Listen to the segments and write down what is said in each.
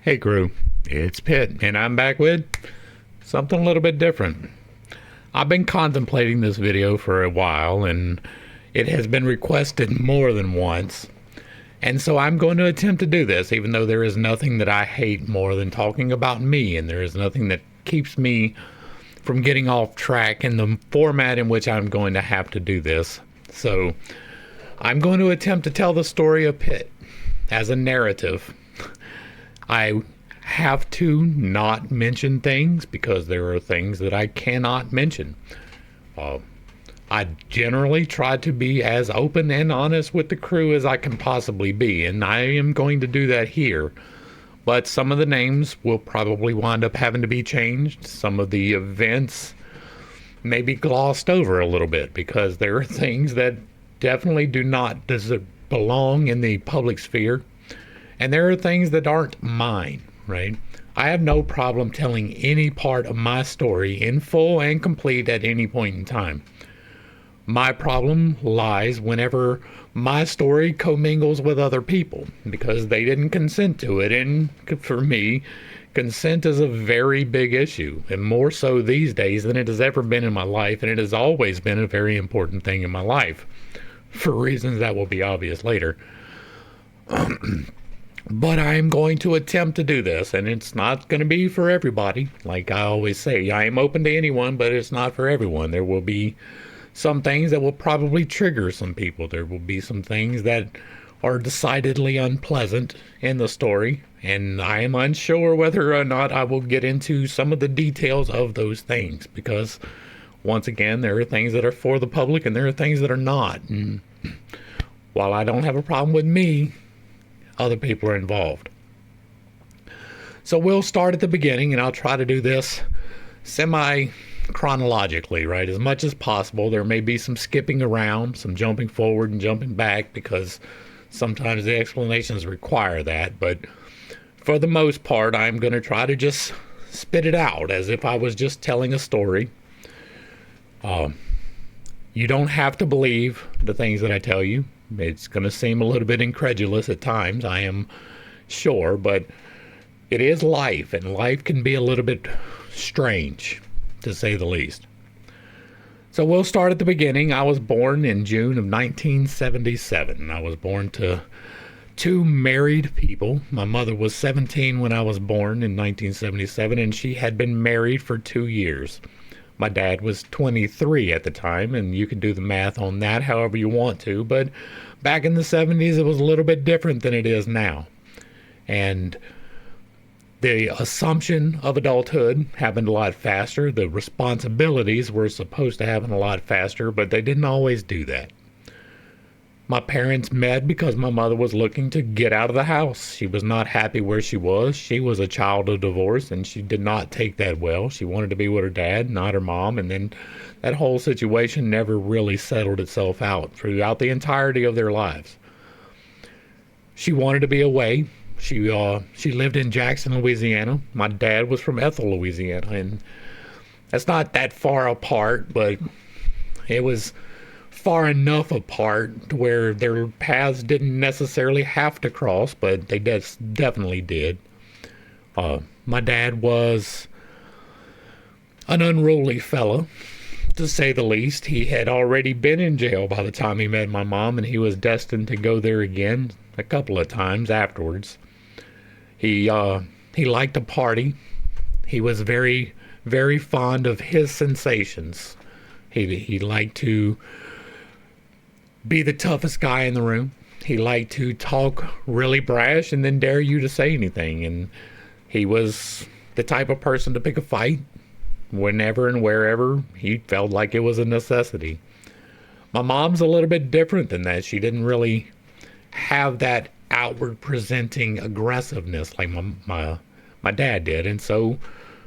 Hey crew, it's Pitt, and I'm back with something a little bit different. I've been contemplating this video for a while, and it has been requested more than once. And so I'm going to attempt to do this, even though there is nothing that I hate more than talking about me, and there is nothing that keeps me from getting off track in the format in which I'm going to have to do this. So I'm going to attempt to tell the story of Pitt as a narrative. I have to not mention things because there are things that I cannot mention. I generally try to be as open and honest with the crew as I can possibly be, and I am going to do that here. But some of the names will probably wind up having to be changed. Some of the events may be glossed over a little bit because there are things that definitely do not belong in the public sphere. And there are things that aren't mine, right? I have no problem telling any part of my story in full and complete at any point in time. My problem lies whenever my story commingles with other people because they didn't consent to it. And for me, consent is a very big issue, and more so these days than it has ever been in my life. And it has always been a very important thing in my life for reasons that will be obvious later. But I'm going to attempt to do this, and it's not going to be for everybody. Like I always say, I am open to anyone, but it's not for everyone. There will be some things that will probably trigger some people. There will be some things that are decidedly unpleasant in the story, and I am unsure whether or not I will get into some of the details of those things, because once again, there are things that are for the public and there are things that are not. And while I don't have a problem with me, other people are involved. So we'll start at the beginning, and I'll try to do this semi-chronologically, right? As much as possible. There may be some skipping around, some jumping forward and jumping back, because sometimes the explanations require that. But for the most part, I'm going to try to just spit it out as if I was just telling a story. You don't have to believe the things that I tell you. It's going to seem a little bit incredulous at times, I am sure, but it is life, and life can be a little bit strange, to say the least. So we'll start at the beginning. I was born in June of 1977. I was born to two married people. My mother was 17 when I was born in 1977, and she had been married for 2 years. My dad was 23 at the time, and you can do the math on that however you want to, but back in the 70s it was a little bit different than it is now. And the assumption of adulthood happened a lot faster. The responsibilities were supposed to happen a lot faster, but they didn't always do that. My parents met because my mother was looking to get out of the house. She was not happy where she was. She was a child of divorce, and she did not take that well. She wanted to be with her dad, not her mom, and then that whole situation never really settled itself out throughout the entirety of their lives. She wanted to be away. She lived in Jackson, Louisiana. My dad was from Ethel, Louisiana, and that's not that far apart, but it was far enough apart to where their paths didn't necessarily have to cross, but they definitely did. My dad was an unruly fella, to say the least. He had already been in jail by the time he met my mom, and he was destined to go there again a couple of times afterwards. He liked to party. He was very, very fond of his sensations. He liked to be the toughest guy in the room. He liked to talk really brash and then dare you to say anything. And he was the type of person to pick a fight whenever and wherever he felt like it was a necessity. My mom's a little bit different than that. She didn't really have that outward presenting aggressiveness like my dad did. And so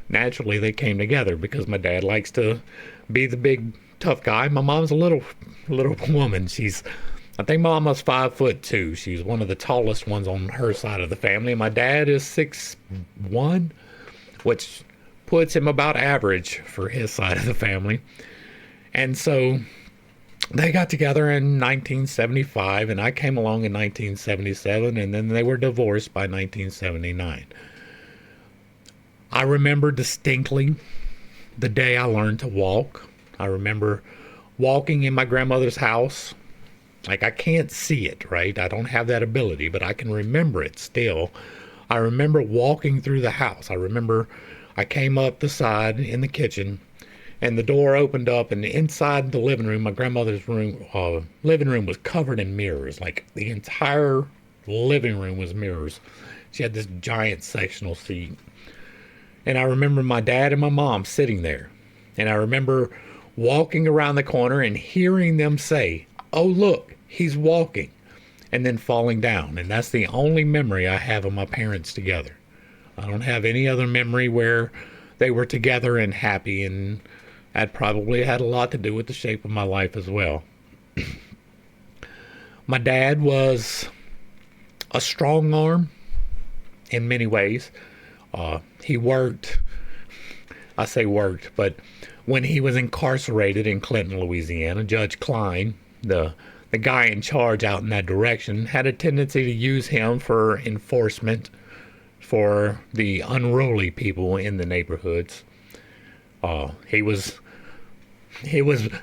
naturally they came together because my dad likes to be the big tough guy. My mom's a little woman. I think my mama's 5'2". She's one of the tallest ones on her side of the family. My dad is 6'1", which puts him about average for his side of the family. And so they got together in 1975, and I came along in 1977, and then they were divorced by 1979. I remember distinctly the day I learned to walk. I remember walking in my grandmother's house. Like, I can't see it, right? I don't have that ability, but I can remember it still. I remember walking through the house. I remember I came up the side in the kitchen, and the door opened up, and inside the living room, my grandmother's room, living room was covered in mirrors. Like, the entire living room was mirrors. She had this giant sectional seat. And I remember my dad and my mom sitting there. And I remember walking around the corner and hearing them say, "Oh, look, he's walking," and then falling down. And that's the only memory I have of my parents together. I don't have any other memory where they were together and happy, and that probably had a lot to do with the shape of my life as well. My dad was a strong arm in many ways. He worked, I say worked, but when he was incarcerated in Clinton, Louisiana, Judge Klein, the guy in charge out in that direction, had a tendency to use him for enforcement for the unruly people in the neighborhoods. It was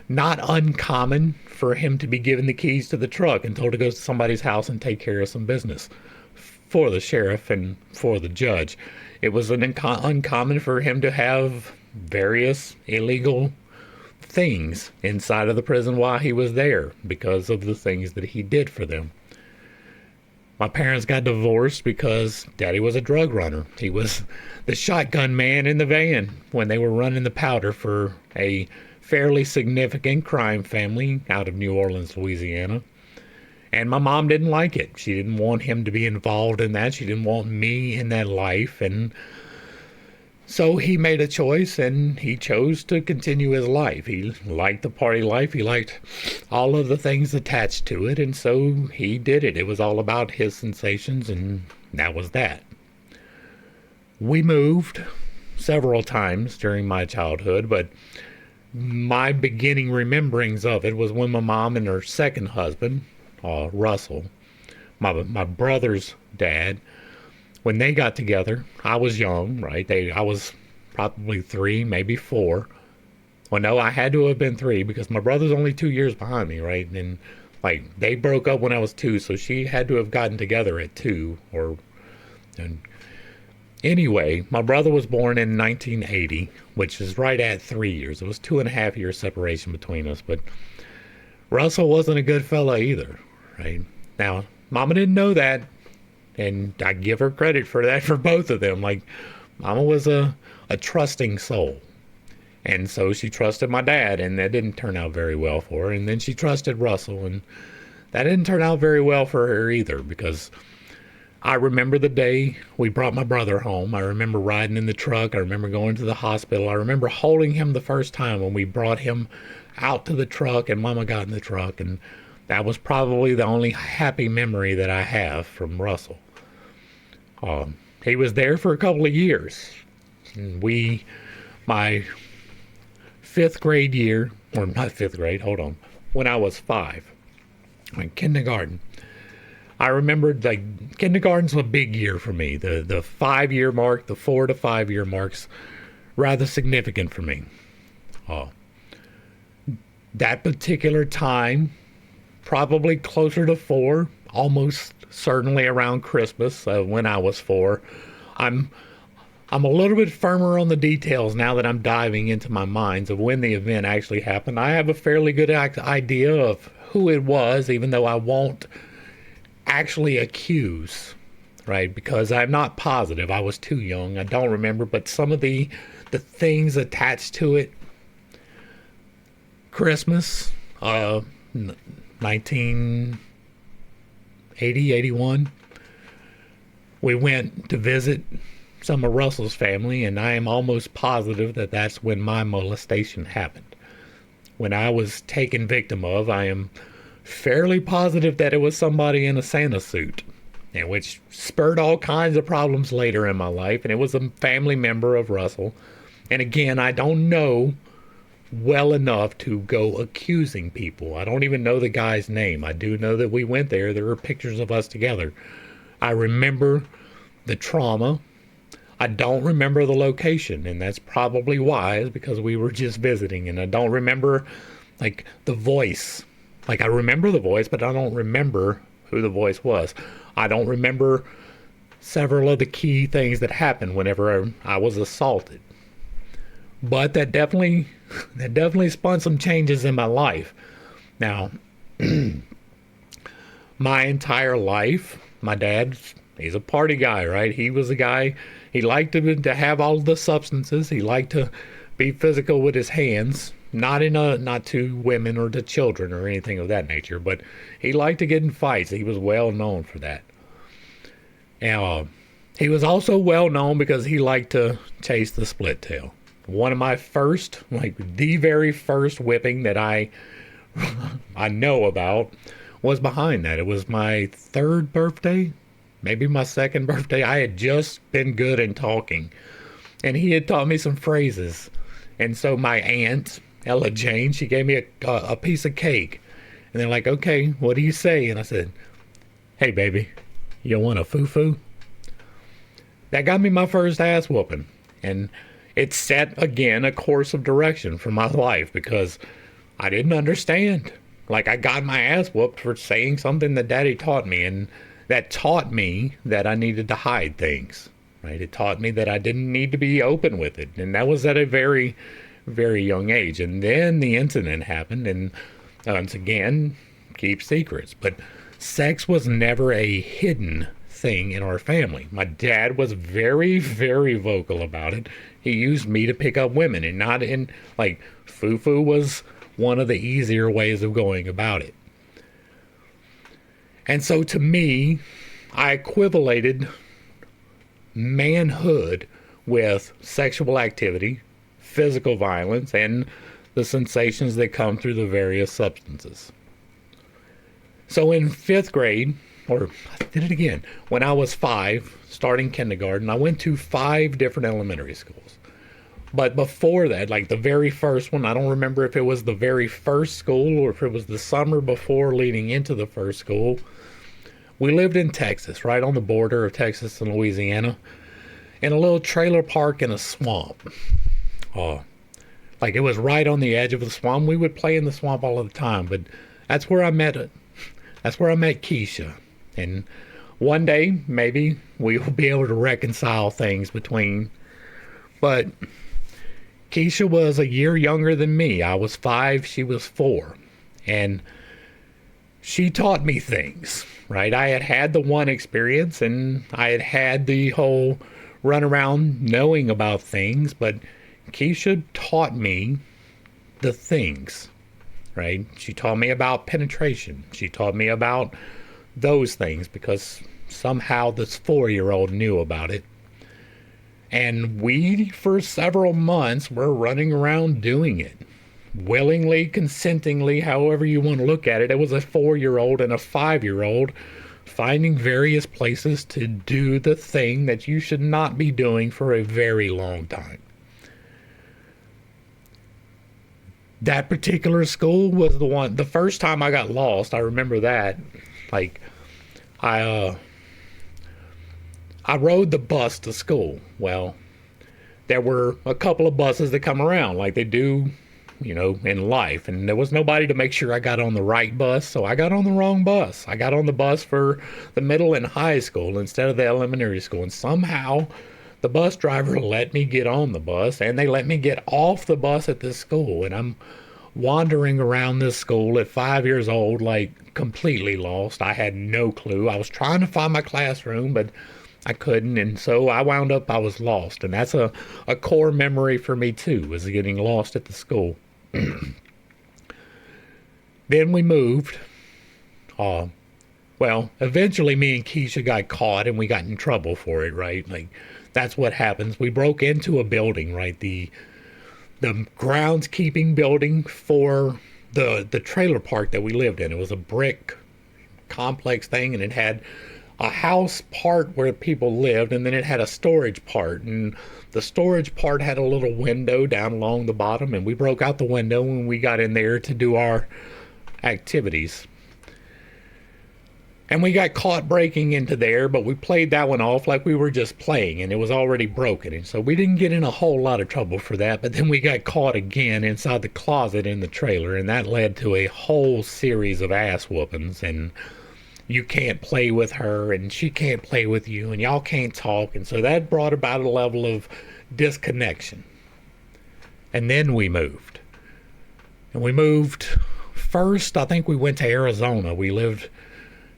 not uncommon for him to be given the keys to the truck and told to go to somebody's house and take care of some business for the sheriff and for the judge. It was uncommon for him to have various illegal things inside of the prison while he was there because of the things that he did for them. My parents got divorced because Daddy was a drug runner. He was the shotgun man in the van when they were running the powder for a fairly significant crime family out of New Orleans, Louisiana. And my mom didn't like it. She didn't want him to be involved in that. She didn't want me in that life. And so he made a choice, and he chose to continue his life. He liked the party life. He liked all of the things attached to it. And so he did it. It was all about his sensations, and that was that. We moved several times during my childhood, but my beginning rememberings of it was when my mom and her second husband, Russell, my brother's dad, when they got together. I was young, right? I was probably 3, maybe 4. Well, no, I had to have been 3 because my brother's only 2 years behind me, right? And like, they broke up when I was 2, so she had to have gotten together at 2. And anyway, my brother was born in 1980, which is right at 3 years. It was 2.5 years separation between us, but Russell wasn't a good fella either, right? Now, Mama didn't know that, and I give her credit for that for both of them. Like, Mama was a trusting soul, and so she trusted my dad, and that didn't turn out very well for her. And then she trusted Russell, and that didn't turn out very well for her either, because I remember the day we brought my brother home. I remember riding in the truck. I remember going to the hospital. I remember holding him the first time when we brought him out to the truck and Mama got in the truck, and that was probably the only happy memory that I have from Russell. He was there for a couple of years. And my 5th grade year, or not 5th grade, hold on, when I was 5, in kindergarten, I remembered, like, kindergarten's a big year for me. The 5-year mark, the 4 to 5 year mark's rather significant for me. That particular time, probably closer to 4, almost certainly around Christmas, when I was 4. I'm a little bit firmer on the details now that I'm diving into my minds of when the event actually happened. I have a fairly good idea of who it was, even though I won't actually accuse, right? Because I'm not positive. I was too young. I don't remember, but some of the things attached to it. Christmas, 1980, 81. We went to visit some of Russell's family, and I am almost positive that that's when my molestation happened. When I was taken victim of, I am fairly positive that it was somebody in a Santa suit, and which spurred all kinds of problems later in my life, and it was a family member of Russell. And again, I don't know well enough to go accusing people. I don't even know the guy's name. I do know that we went there. There were pictures of us together. I remember the trauma I don't remember the location, and that's probably why, is because we were just visiting, and I don't remember like the voice. Like I remember the voice, but I don't remember who the voice was. I don't remember several of the key things that happened whenever I was assaulted. But that definitely spun some changes in my life. Now, my entire life, my dad, he's a party guy, right? He was a guy, he liked to have all the substances. He liked to be physical with his hands, not to women or to children or anything of that nature, but he liked to get in fights. He was well known for that. And he was also well known because he liked to chase the split tail. One of my first, like the very first whipping that I know about was behind that. It was my third birthday, maybe my second birthday. I had just been good in talking, and he had taught me some phrases. And so my aunt, Ella Jane, she gave me a piece of cake. And they're like, okay, what do you say? And I said, hey, baby, you want a foo-foo? That got me my first ass whooping. And it set, again, a course of direction for my life because I didn't understand. Like, I got my ass whooped for saying something that Daddy taught me. And that taught me that I needed to hide things, right? It taught me that I didn't need to be open with it. And that was at a very, very young age. And then the incident happened. And once again, keep secrets. But sex was never a hidden thing in our family. My dad was very, very vocal about it. He used me to pick up women, and not in, like, foo-foo was one of the easier ways of going about it. And so to me, I equivalated manhood with sexual activity, physical violence, and the sensations that come through the various substances. So in 5th grade, or I did it again, when I was 5, starting kindergarten, I went to 5 different elementary schools. But before that, like the very first one, I don't remember if it was the very first school or if it was the summer before leading into the first school. We lived in Texas, right on the border of Texas and Louisiana, in a little trailer park in a swamp. Like it was right on the edge of the swamp. We would play in the swamp all the time, but that's where I met it. That's where I met Keisha. And one day, maybe we will be able to reconcile things between. But Keisha was a year younger than me. I was 5, she was 4. And she taught me things, right? I had had the one experience, and I had had the whole run around knowing about things, but Keisha taught me the things, right? She taught me about penetration. She taught me about those things because somehow this 4-year-old knew about it. And we, for several months, were running around doing it. Willingly, consentingly, however you want to look at it. It was a 4-year-old and a 5-year-old finding various places to do the thing that you should not be doing for a very long time. That particular school was the first time I got lost. I remember that. Like, I rode the bus to school. Well, there were a couple of buses that come around like they do, in life. And there was nobody to make sure I got on the right bus, so I got on the wrong bus. I got on the bus for the middle and high school instead of the elementary school. And somehow the bus driver let me get on the bus, and they let me get off the bus at this school. And I'm wandering around this school at 5 years old, like completely lost. I had no clue. I was trying to find my classroom, but I couldn't, and so I was lost. And that's a core memory for me too, was getting lost at the school. Then we moved. Well, eventually me and Keisha got caught, and we got in trouble for it, right? Like, that's what happens. We broke into a building, right? The groundskeeping building for the trailer park that we lived in. It was a brick complex thing, and it had a house part where people lived, and then it had a storage part, and the storage part had a little window down along the bottom, and we broke out the window when we got in there to do our activities. And we got caught breaking into there, but we played that one off like we were just playing and it was already broken. And so we didn't get in a whole lot of trouble for that. But then we got caught again inside the closet in the trailer, and that led to a whole series of ass whoopings. And you can't play with her and she can't play with you and y'all can't talk. And so that brought about a level of disconnection. And then we moved. And we moved first, I think we went to Arizona. We lived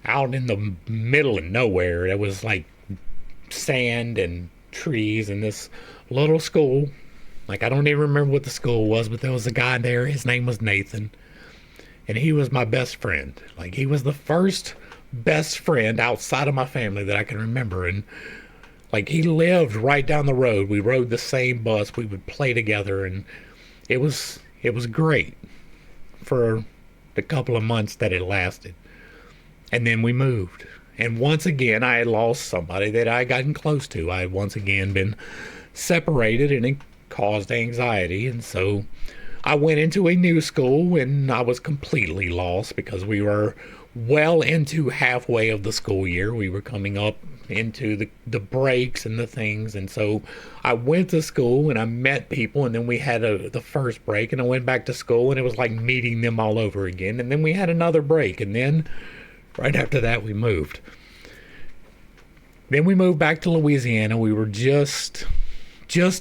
out in the middle of nowhere. It was like sand and trees and this little school. Like, I don't even remember what the school was, but there was a guy there. His name was Nathan. And he was my best friend. Like, he was the first best friend outside of my family that I can remember. And like, he lived right down the road. We rode the same bus. We would play together, and it was great for the couple of months that it lasted. And then we moved. And once again, I had lost somebody that I had gotten close to. I had once again been separated, and it caused anxiety. And so I went into a new school, and I was completely lost because we were well into halfway of the school year. We were coming up into the breaks and the things. And so I went to school and I met people, and then we had the first break, and I went back to school, and it was like meeting them all over again. And then we had another break, and then right after that we moved. Then we moved back to Louisiana. We were just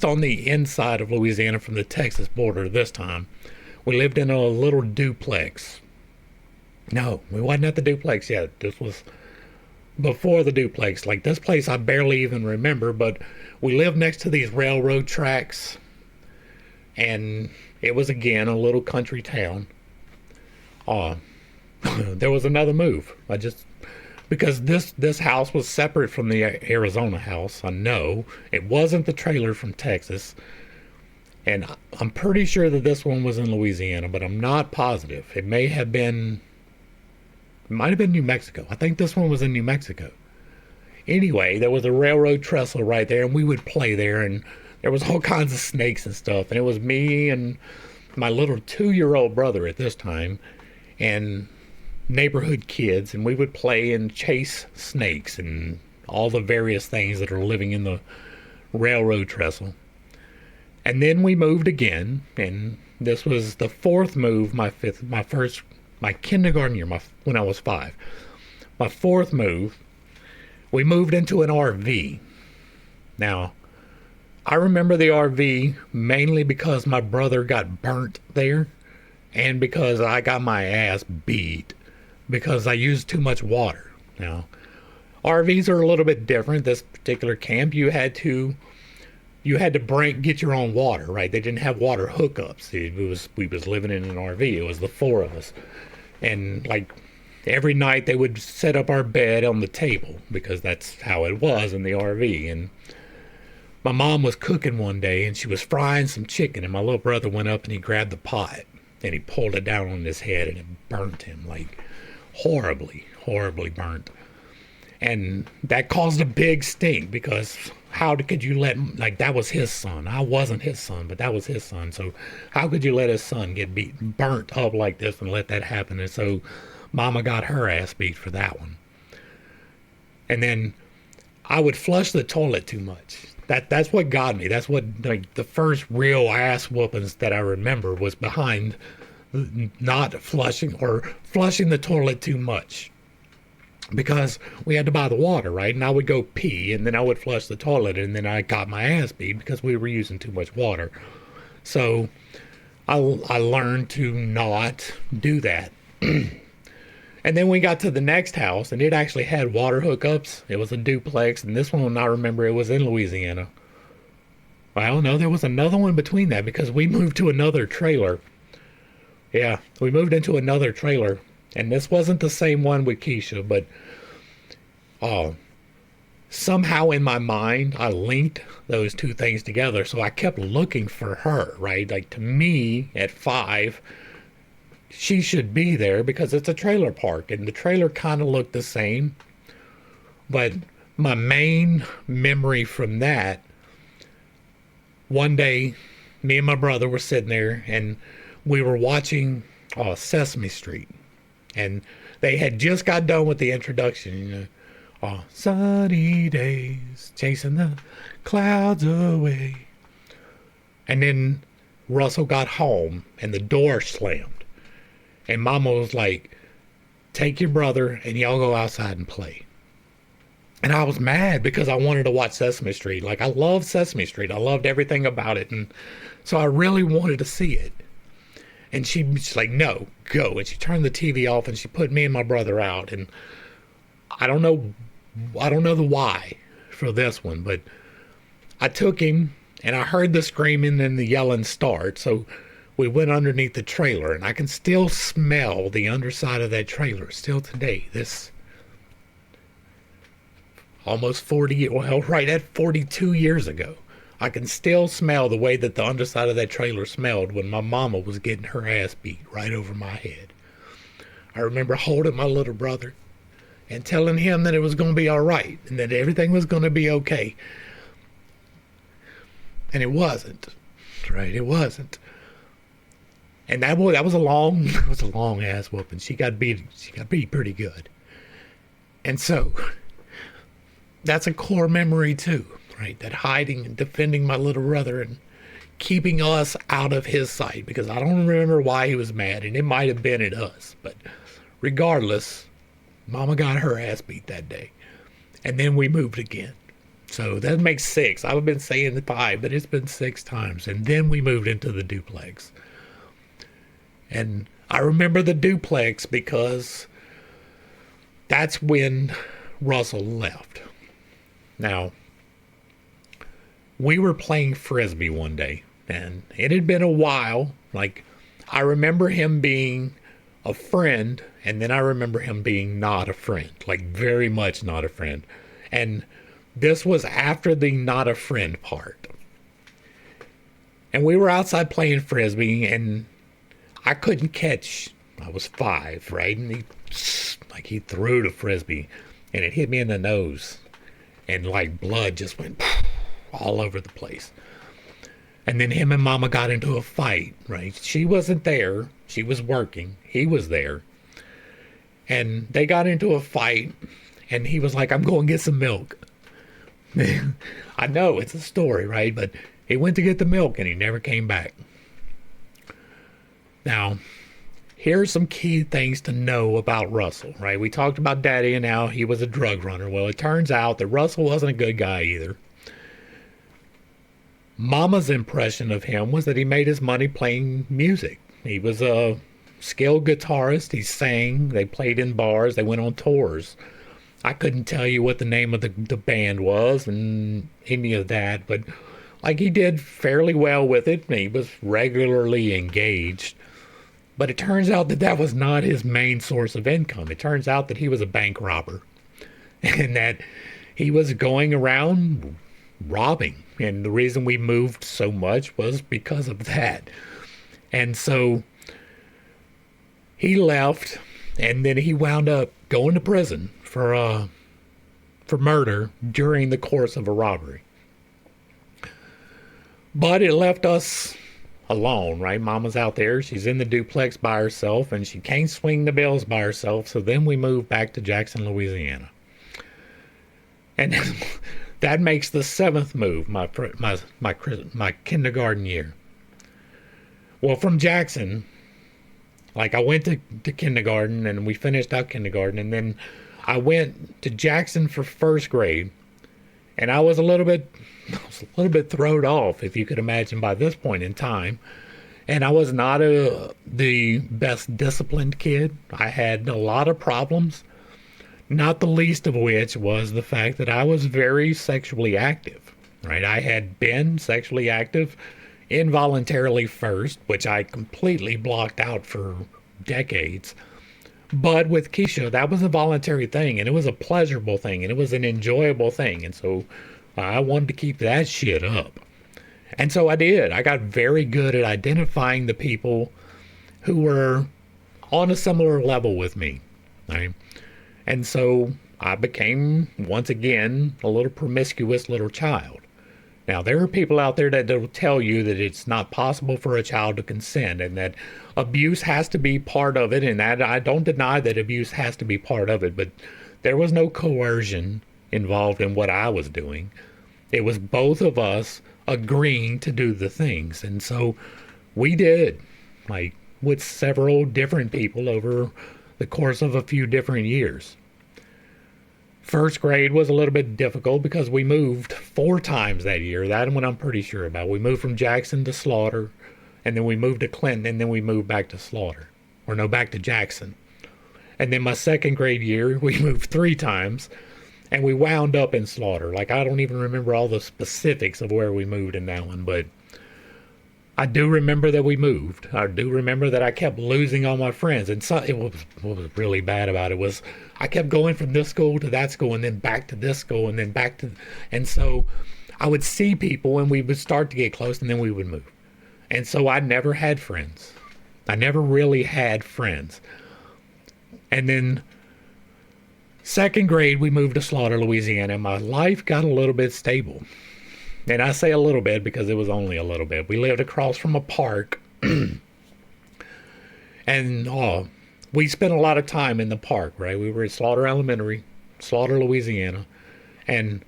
on the inside of Louisiana from the Texas border this time. We lived in a little duplex. No, we wasn't at the duplex yet. This was before the duplex. Like, this place I barely even remember, but we lived next to these railroad tracks, and it was again a little country town. There was another move. Because this house was separate from the Arizona house. I know it wasn't the trailer from Texas, and I'm pretty sure that this one was in Louisiana, but I'm not positive. It might have been New Mexico. I think this one was in New Mexico. Anyway, there was a railroad trestle right there, and we would play there, and there was all kinds of snakes and stuff. And it was me and my little 2-year-old brother at this time, and neighborhood kids, and we would play and chase snakes and all the various things that are living in the railroad trestle. And then we moved again, and this was the fourth move, my kindergarten year, when I was 5. My fourth move, we moved into an RV. Now, I remember the RV mainly because my brother got burnt there, and because I got my ass beat because I used too much water. Now, RVs are a little bit different. This particular camp, you had to get your own water, right? They didn't have water hookups. We was living in an RV. It was the 4 of us, and like every night they would set up our bed on the table because that's how it was in the RV. And my mom was cooking one day, and she was frying some chicken, and my little brother went up and he grabbed the pot and he pulled it down on his head, and it burnt him like horribly burnt. And that caused a big stink because how could you let, like, that was his son. I wasn't his son, but that was his son. So how could you let his son get burnt up like this and let that happen? And so Mama got her ass beat for that one. And then I would flush the toilet too much. That's what got me. That's what, like, the first real ass whoopings that I remember was behind not flushing or flushing the toilet too much. Because we had to buy the water, right? And I would go pee, and then I would flush the toilet, and then I got my ass beat because we were using too much water. So I learned to not do that. And then we got to the next house, and it actually had water hookups. It was a duplex, and this one, I remember, it was in Louisiana. Well, no, there was another one between that because we moved to another trailer. Yeah, we moved into another trailer. And this wasn't the same one with Keisha, but somehow in my mind, I linked those two things together. So I kept looking for her, right? Like, to me, at 5, she should be there because it's a trailer park. And the trailer kind of looked the same. But my main memory from that, one day, me and my brother were sitting there, and we were watching Sesame Street. And They had just got done with the introduction, you know. Oh, sunny days, chasing the clouds away. And then Russell got home and the door slammed. And Mama was like, take your brother and y'all go outside and play. And I was mad because I wanted to watch Sesame Street. Like, I loved Sesame Street. I loved everything about it. And so I really wanted to see it. And she's like, no, go. And she turned the TV off and she put me and my brother out. And I don't know the why for this one, but I took him and I heard the screaming and the yelling start. So we went underneath the trailer and I can still smell the underside of that trailer still today. This almost 40, well, right at 42 years ago. I can still smell the way that the underside of that trailer smelled when my mama was getting her ass beat right over my head. I remember holding my little brother and telling him that it was going to be all right and that everything was going to be okay. And it wasn't, right? It wasn't. And that was a long ass whooping. She got beat pretty good. And so that's a core memory too, right? That hiding and defending my little brother and keeping us out of his sight, because I don't remember why he was mad, and it might have been at us, but regardless, Mama got her ass beat that day. And then we moved again. So that makes 6. I've been saying 5, but it's been 6 times. And then we moved into the duplex. And I remember the duplex because that's when Russell left. Now, we were playing Frisbee one day, and it had been a while. Like, I remember him being a friend, and then I remember him being not a friend, like very much not a friend. And this was after the not a friend part. And we were outside playing Frisbee, and I couldn't catch. I was 5, right? And he threw the Frisbee, and it hit me in the nose. And like blood just went all over the place. And then him and Mama got into a fight, right? She wasn't there. She was working. He was there. And they got into a fight, and he was like, I'm going to get some milk. I know, it's a story, right? But he went to get the milk, and he never came back. Now, here's some key things to know about Russell, right? We talked about Daddy and how he was a drug runner. Well, it turns out that Russell wasn't a good guy either. Mama's impression of him was that he made his money playing music. He was a skilled guitarist. He sang. They played in bars. They went on tours. I couldn't tell you what the name of the band was and any of that, but like he did fairly well with it. He was regularly engaged. But it turns out that that was not his main source of income. It turns out that he was a bank robber and that he was going around robbing. And the reason we moved so much was because of that. And so he left, and then he wound up going to prison for murder during the course of a robbery. But it left us alone, right? Mama's out there. She's in the duplex by herself, and she can't swing the bills by herself. So then we moved back to Jackson, Louisiana. And that makes the 7th move, my kindergarten year. Well, from Jackson, like I went to kindergarten, and we finished out kindergarten, and then I went to Jackson for 1st grade, and I was a little bit thrown off, if you could imagine, by this point in time. And I was not the best disciplined kid. I had a lot of problems, not the least of which was the fact that I was very sexually active, right? I had been sexually active involuntarily first, which I completely blocked out for decades. But with Keisha, that was a voluntary thing, and it was a pleasurable thing, and it was an enjoyable thing. And so I wanted to keep that shit up. And so I did. I got very good at identifying the people who were on a similar level with me, right? And so I became, once again, a little promiscuous little child. Now, there are people out there that will tell you that it's not possible for a child to consent and that abuse has to be part of it. And that I don't deny that abuse has to be part of it, but there was no coercion involved in what I was doing. It was both of us agreeing to do the things. And so we did, like with several different people over the course of a few different years. First grade was a little bit difficult because we moved 4 times that year. That one I'm pretty sure about. We moved from Jackson to Slaughter, and then we moved to Clinton, and then we moved back to Slaughter. Or no, back to Jackson. And then my second grade year, we moved 3 times, and we wound up in Slaughter. Like, I don't even remember all the specifics of where we moved in that one, but I do remember that we moved. I do remember that I kept losing all my friends. And so what was really bad about it was I kept going from this school to that school and then back to this school and then back to... And so I would see people and we would start to get close and then we would move. And so I never had friends. I never really had friends. And then second grade, we moved to Slaughter, Louisiana, and my life got a little bit stable. And I say a little bit because it was only a little bit. We lived across from a park. And we spent a lot of time in the park, right? We were at Slaughter Elementary, Slaughter, Louisiana. And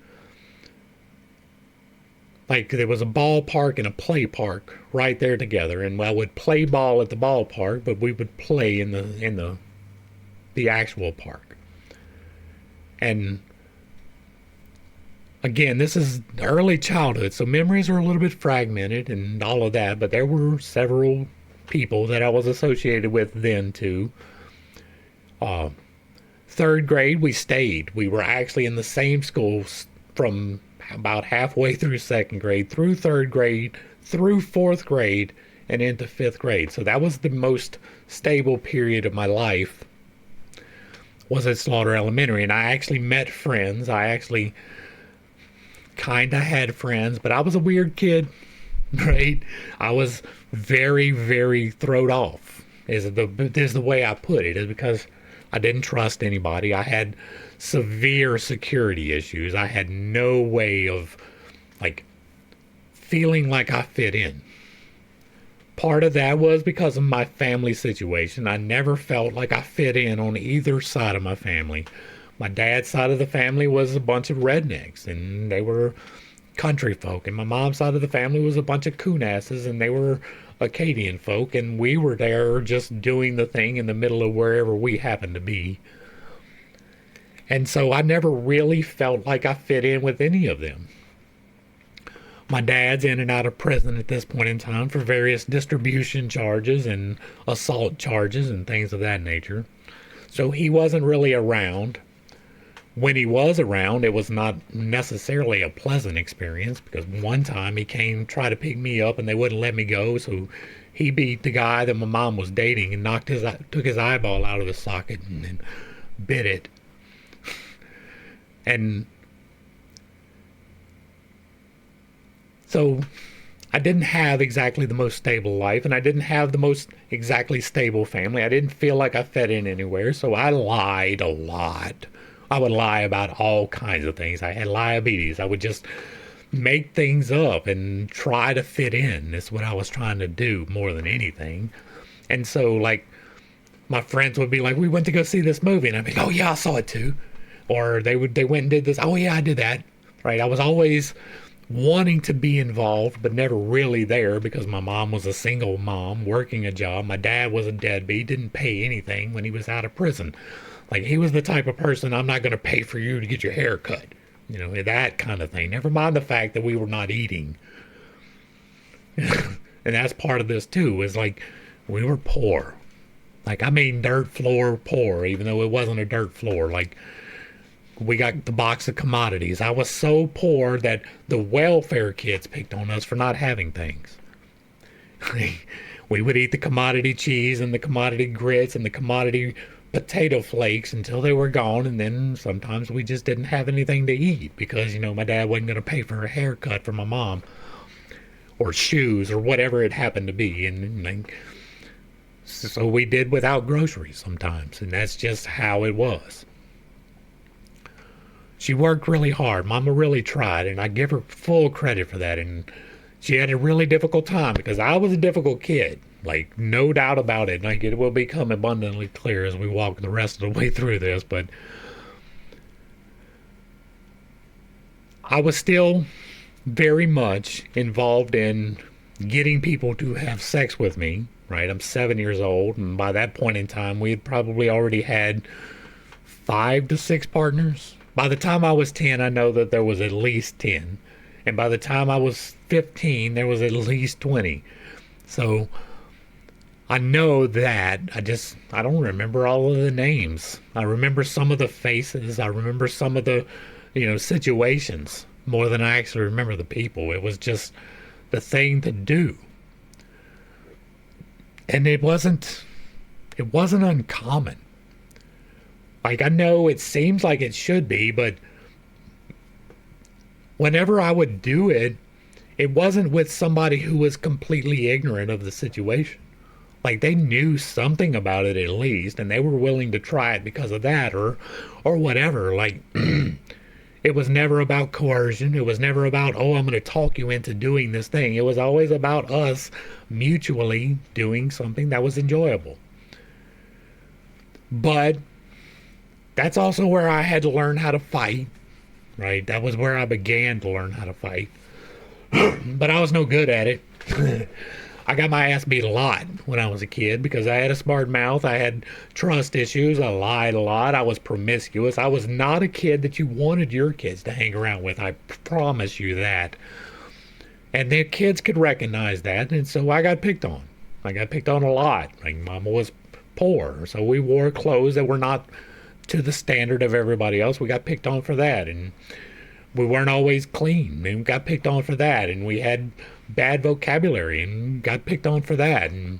like there was a ballpark and a play park right there together. And I would play ball at the ballpark, but we would play in the actual park. And again, this is early childhood, so memories are a little bit fragmented and all of that, but there were several people that I was associated with then too. Third grade, we stayed. We were actually in the same school from about halfway through second grade, through third grade, through fourth grade, and into fifth grade. So that was the most stable period of my life, was at Slaughter Elementary. And I actually met friends. I actually kind of had friends, but I was a weird kid, right? I was very, very thrown off, is the way I put it, is because I didn't trust anybody. I had severe security issues. I had no way of, like, feeling like I fit in. Part of that was because of my family situation. I never felt like I fit in on either side of my family. My dad's side of the family was a bunch of rednecks, and they were country folk. And my mom's side of the family was a bunch of coonasses, and they were Acadian folk. And we were there just doing the thing in the middle of wherever we happened to be. And so I never really felt like I fit in with any of them. My dad's in and out of prison at this point in time for various distribution charges and assault charges and things of that nature. So he wasn't really around. When he was around, it was not necessarily a pleasant experience, because one time he came try to pick me up and they wouldn't let me go, so he beat the guy that my mom was dating and took his eyeball out of the socket and then bit it. And so I didn't have exactly the most stable life, and I didn't have the most exactly stable family. I didn't feel like I fit in anywhere, so I lied a lot. I would lie about all kinds of things. I had diabetes. I would just make things up and try to fit in. That's what I was trying to do more than anything. And so, like, my friends would be like, we went to go see this movie. And I'd be like, oh, yeah, I saw it too. Or they went and did this. Oh, yeah, I did that. Right? I was always wanting to be involved, but never really there, because my mom was a single mom working a job. My dad was a deadbeat, didn't pay anything when he was out of prison. Like, he was the type of person, I'm not going to pay for you to get your hair cut. You know, that kind of thing. Never mind the fact that we were not eating. And that's part of this too, is like, we were poor. Like, I mean dirt floor poor, even though it wasn't a dirt floor. Like, we got the box of commodities. I was so poor that the welfare kids picked on us for not having things. We would eat the commodity cheese and the commodity grits and the commodity potato flakes until they were gone, and then sometimes we just didn't have anything to eat because, you know, my dad wasn't going to pay for a haircut for my mom or shoes or whatever it happened to be, and so we did without groceries sometimes, and that's just how it was. she worked really hard. Mama really tried, and I give her full credit for that. And she had a really difficult time because I was a difficult kid. Like, no doubt about it. Like, it will become abundantly clear as we walk the rest of the way through this. But I was still very much involved in getting people to have sex with me, right? I'm 7 years old, and by that point in time, we had probably already had 5 to 6 partners. By the time I was 10, I know that there was at least 10. And by the time I was 15, there was at least 20. So I know that. I don't remember all of the names. I remember some of the faces. I remember some of the, situations more than I actually remember the people. It was just the thing to do. And it wasn't uncommon. Like, I know it seems like it should be, but whenever I would do it, it wasn't with somebody who was completely ignorant of the situation. Like, they knew something about it at least, and they were willing to try it because of that or whatever. Like, it was never about coercion. It was never about, oh, I'm going to talk you into doing this thing. It was always about us mutually doing something that was enjoyable. But that's also where I had to learn how to fight, right? That was where I began to learn how to fight. But I was no good at it. I got my ass beat a lot when I was a kid because I had a smart mouth. I had trust issues. I lied a lot. I was promiscuous. I was not a kid that you wanted your kids to hang around with. I promise you that. And the kids could recognize that. And so I got picked on. I got picked on a lot. Like, Mama was poor. So we wore clothes that were not to the standard of everybody else. We got picked on for that. And we weren't always clean, and we got picked on for that. And we had bad vocabulary and got picked on for that. And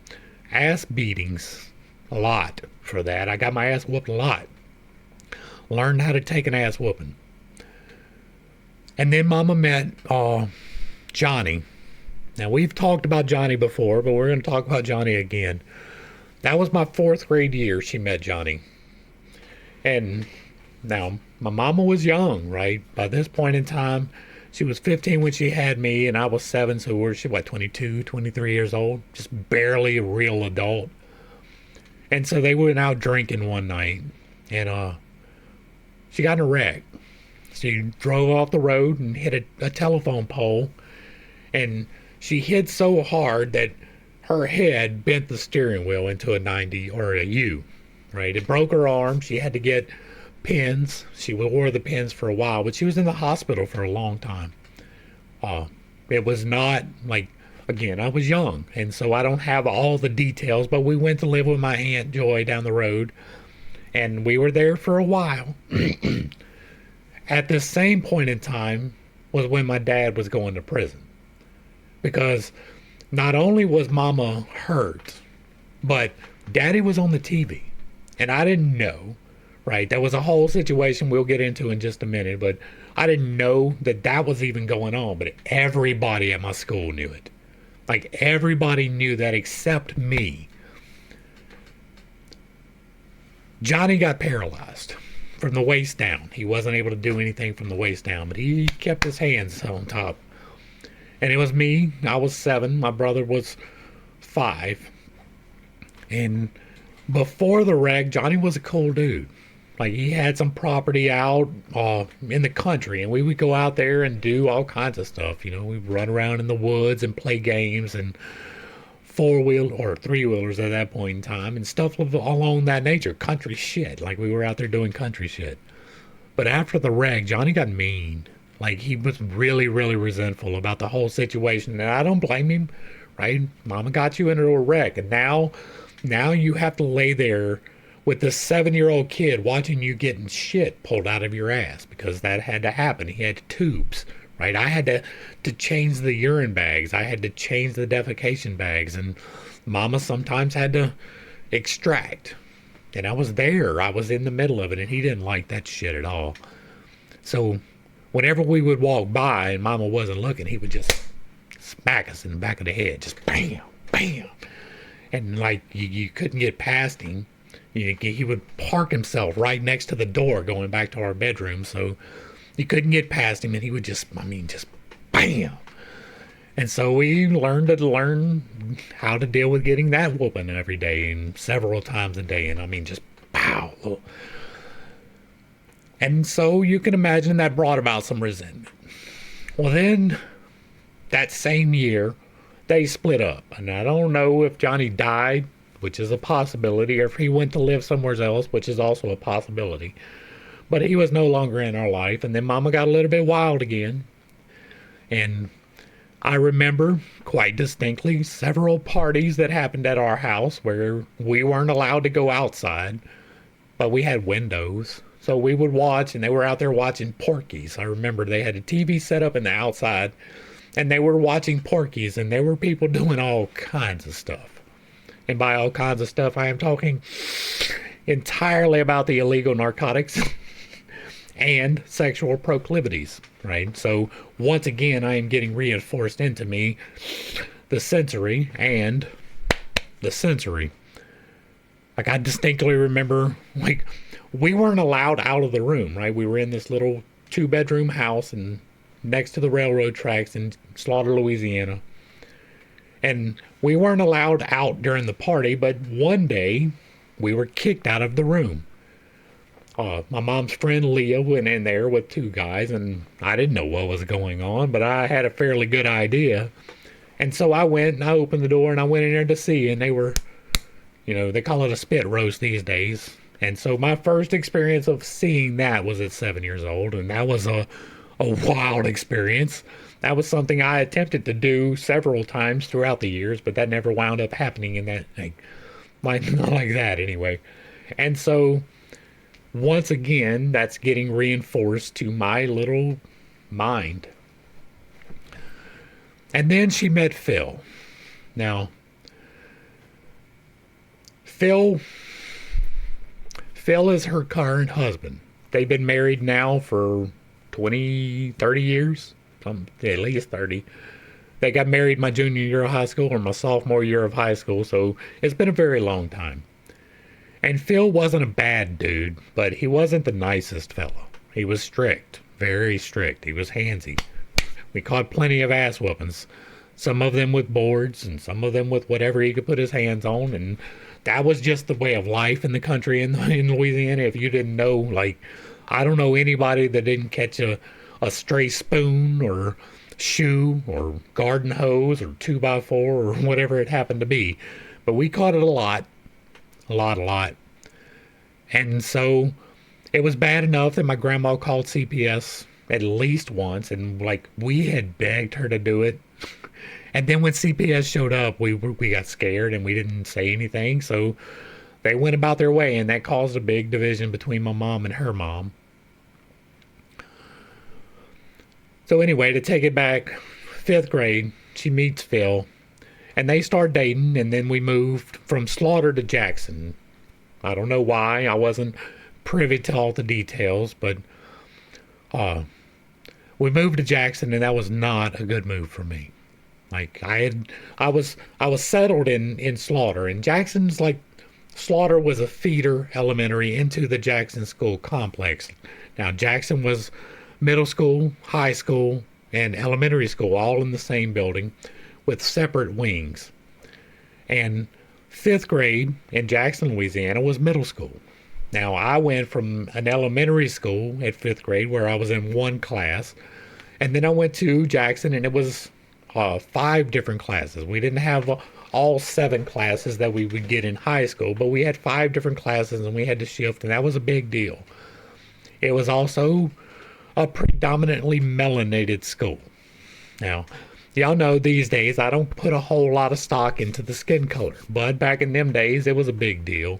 ass beatings a lot for that. I got my ass whooped a lot. Learned how to take an ass whooping. And then Mama met Johnny. Now, we've talked about Johnny before, but we're going to talk about Johnny again. That was my 4th grade year she met Johnny. And now, my mama was young, right? By this point in time, she was 15 when she had me, and I was 7, so we're, 22, 23 years old? Just barely a real adult. And so they went out drinking one night, and she got in a wreck. She drove off the road and hit a telephone pole, and she hit so hard that her head bent the steering wheel into a 90 or a U, right? It broke her arm. She had to get pins. She wore the pins for a while, but she was in the hospital for a long time. It was not like, again, I was young, and so I don't have all the details, but we went to live with my Aunt Joy down the road, and we were there for a while. At the same point in time was when my dad was going to prison. Because not only was Mama hurt, but Daddy was on the TV. And I didn't know, right? That was a whole situation we'll get into in just a minute, but I didn't know that that was even going on. But everybody at my school knew it. Like, everybody knew that except me. Johnny got paralyzed from the waist down. He wasn't able to do anything from the waist down, but he kept his hands on top. And it was me. I was 7. My brother was 5. And before the wreck, Johnny was a cool dude. Like, he had some property out in the country, and we would go out there and do all kinds of stuff. We'd run around in the woods and play games and 4-wheel or 3-wheelers at that point in time and stuff along that nature. Country shit. Like, we were out there doing country shit. But after the wreck, Johnny got mean. Like, he was really, really resentful about the whole situation. And I don't blame him, right? Mama got you into a wreck. And now you have to lay there with this 7-year-old kid watching you getting shit pulled out of your ass, because that had to happen. He had tubes, right? I had to change the urine bags. I had to change the defecation bags. And Mama sometimes had to extract. And I was there. I was in the middle of it. And he didn't like that shit at all. So whenever we would walk by and Mama wasn't looking, he would just smack us in the back of the head. Just bam, bam. And like, you couldn't get past him. He would park himself right next to the door going back to our bedroom. So You couldn't get past him, and he would just, just bam. And so we learned to learn how to deal with getting that whooping every day and several times a day. And just pow. And so you can imagine that brought about some resentment. Well, then that same year, they split up. And I don't know if Johnny died, which is a possibility, or if he went to live somewhere else, which is also a possibility. But he was no longer in our life. And then Mama got a little bit wild again. And I remember quite distinctly several parties that happened at our house where we weren't allowed to go outside, but we had windows. So we would watch, and they were out there watching Porky's. I remember they had a TV set up in the outside, and they were watching Porky's, and there were people doing all kinds of stuff. And by all kinds of stuff, I am talking entirely about the illegal narcotics and sexual proclivities, right? So once again, I am getting reinforced into me the sensory and the sensory. Like, I distinctly remember, like, we weren't allowed out of the room, right? We were in this little 2-bedroom house and next to the railroad tracks in Slaughter, Louisiana. And we weren't allowed out during the party, but one day we were kicked out of the room. My mom's friend Leah went in there with 2 guys, and I didn't know what was going on, but I had a fairly good idea. And so I went and I opened the door and I went in there to see, and they were, they call it a spit roast these days. And so my first experience of seeing that was at 7 years old, and that was a wild experience. That was something I attempted to do several times throughout the years, but that never wound up happening in that, not like that anyway. And so once again, that's getting reinforced to my little mind. And then she met Phil. Now, Phil is her current husband. They've been married now for 20, 30 years, at least 30. They got married my junior year of high school or my sophomore year of high school, so it's been a very long time. And Phil wasn't a bad dude, but he wasn't the nicest fellow. He was strict, very strict. He was handsy. We caught plenty of ass whoopings. Some of them with boards and some of them with whatever he could put his hands on. And that was just the way of life in the country in Louisiana. If you didn't know, I don't know anybody that didn't catch a stray spoon or shoe or garden hose or 2x4 or whatever it happened to be. But we caught it a lot. A lot. And so it was bad enough that my grandma called CPS at least once, and we had begged her to do it. And then when CPS showed up, we got scared and we didn't say anything. So they went about their way, and that caused a big division between my mom and her mom. So anyway, to take it back, 5th grade, she meets Phil. And they start dating, and then we moved from Slaughter to Jackson. I don't know why. I wasn't privy to all the details, but we moved to Jackson, and that was not a good move for me. I was settled in Slaughter, and Jackson's Slaughter was a feeder elementary into the Jackson school complex. Now, Jackson was middle school, high school, and elementary school all in the same building, with separate wings. And 5th grade in Jackson, Louisiana was middle school. Now, I went from an elementary school at 5th grade where I was in one class, and then I went to Jackson, and it was 5 different classes. We didn't have all 7 classes that we would get in high school, but we had 5 different classes, and we had to shift, and that was a big deal. It was also a predominantly melanated school. Now, y'all know these days I don't put a whole lot of stock into the skin color, but back in them days it was a big deal.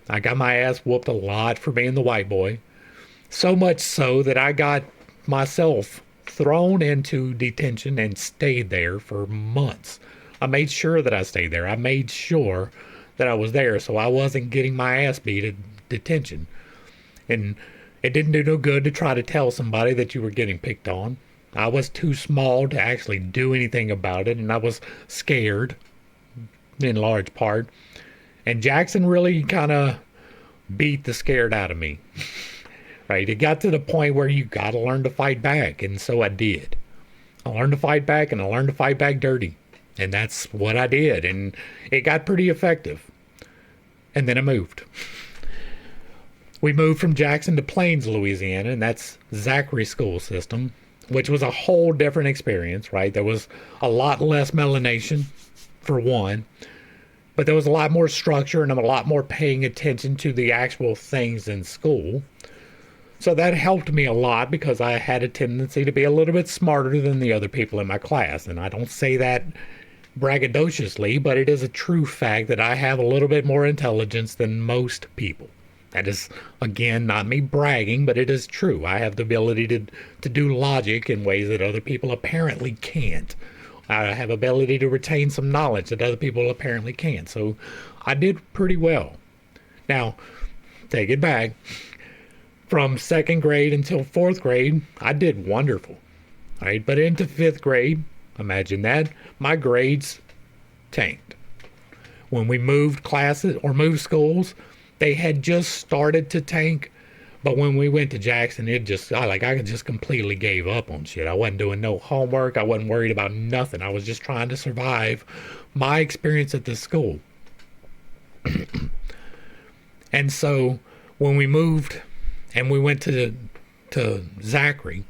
I got my ass whooped a lot for being the white boy. So much so that I got myself thrown into detention and stayed there for months. I made sure that I stayed there. I made sure that I was there so I wasn't getting my ass beat at detention. And it didn't do no good to try to tell somebody that you were getting picked on. I was too small to actually do anything about it, and I was scared in large part. And Jackson really kind of beat the scared out of me. right? It got to the point where you got to learn to fight back. And so I did. I learned to fight back, and I learned to fight back dirty. And that's what I did. And it got pretty effective. And then I moved. We moved from Jackson to Plains, Louisiana, and that's Zachary school system, which was a whole different experience, right? There was a lot less melanation, for one, but there was a lot more structure and a lot more paying attention to the actual things in school. So that helped me a lot because I had a tendency to be a little bit smarter than the other people in my class. And I don't say that braggadociously, but it is a true fact that I have a little bit more intelligence than most people. That is, again, not me bragging, but it is true. I have the ability to do logic in ways that other people apparently can't. I have ability to retain some knowledge that other people apparently can't. So I did pretty well. Now, take it back. From second grade until fourth grade, I did wonderful. Right? But into fifth grade, imagine that, my grades tanked. When we moved classes or moved schools, they had just started to tank, but when we went to Jackson, I just completely gave up on shit. I wasn't doing no homework. I wasn't worried about nothing. I was just trying to survive my experience at the school. And so when we moved and we went to Zachary,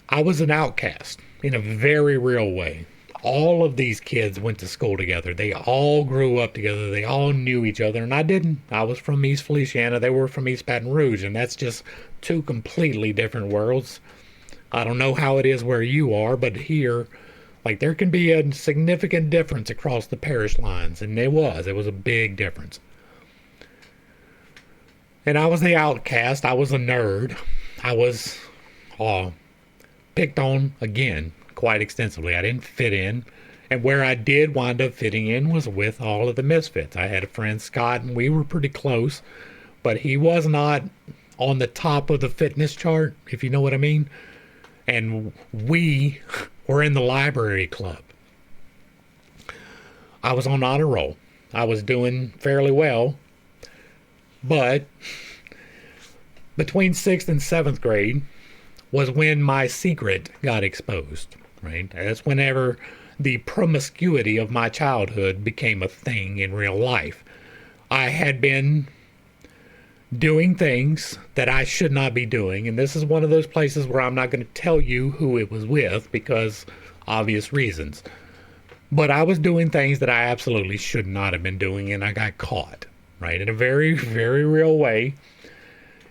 I was an outcast in a very real way. All of these kids went to school together. They all grew up together. They all knew each other, and I didn't. I was from East Feliciana. They were from East Baton Rouge, and that's just two completely different worlds. I don't know how it is where you are, but here, like, there can be a significant difference across the parish lines, and it was a big difference. And I was the outcast. I was a nerd. I was picked on again quite extensively. I didn't fit in. And where I did wind up fitting in was with all of the misfits. I had a friend, Scott, and we were pretty close, but he was not on the top of the fitness chart, if you know what I mean. And we were in the library club. I was on honor roll. I was doing fairly well, but between 6th and 7th grade was when my secret got exposed. Right? That's whenever the promiscuity of my childhood became a thing in real life. I had been doing things that I should not be doing, and this is one of those places where I'm not going to tell you who it was with because obvious reasons. But I was doing things that I absolutely should not have been doing, and I got caught, right, in a very, very real way.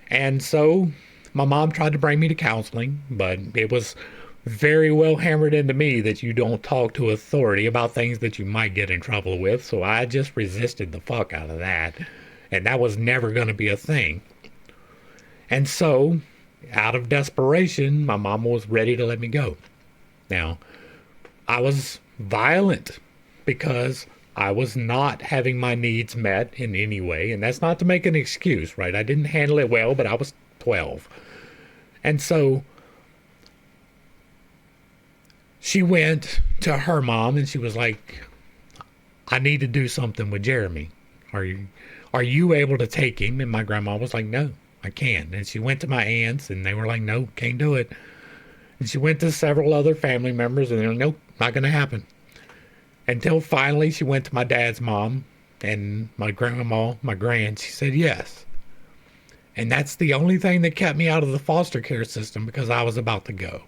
And so my mom tried to bring me to counseling, but it was very well hammered into me that you don't talk to authority about things that you might get in trouble with. So I just resisted the fuck out of that. And that was never going to be a thing. And so, out of desperation, my mom was ready to let me go. Now, I was violent because I was not having my needs met in any way. And that's not to make an excuse, right? I didn't handle it well, but I was 12. And so she went to her mom and she was like, I need to do something with Jeremy. Are you able to take him? And my grandma was like, no, I can't. And she went to my aunts and they were like, no, can't do it. And she went to several other family members and they were like, nope, not going to happen. Until finally she went to my dad's mom and my grandma, my grand, she said yes. And that's the only thing that kept me out of the foster care system because I was about to go.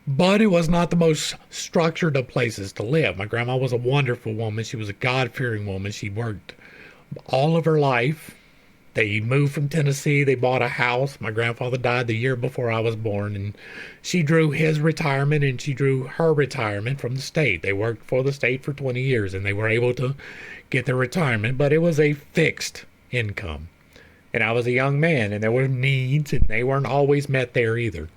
But it was not the most structured of places to live. My grandma was a wonderful woman. She was a God-fearing woman. She worked all of her life. They moved from Tennessee. They bought a house. My grandfather died the year before I was born. And she drew his retirement and she drew her retirement from the state. They worked for the state for 20 years and they were able to get their retirement. But it was a fixed income. And I was a young man and there were needs and they weren't always met there either.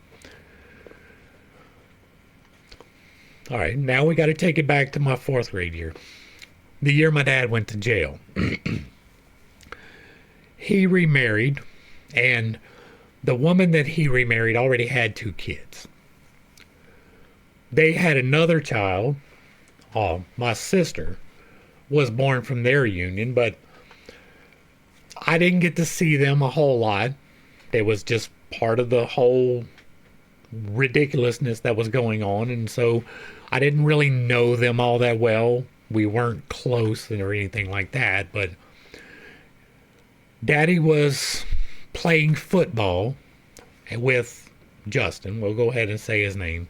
All right, now we got to take it back to my 4th grade year. The year my dad went to jail. He remarried, and the woman that he remarried already had 2 kids. They had another child. My sister was born from their union, but I didn't get to see them a whole lot. It was just part of the whole ridiculousness that was going on, and so I didn't really know them all that well. We weren't close or anything like that, but Daddy was playing football with Justin. We'll go ahead and say his name.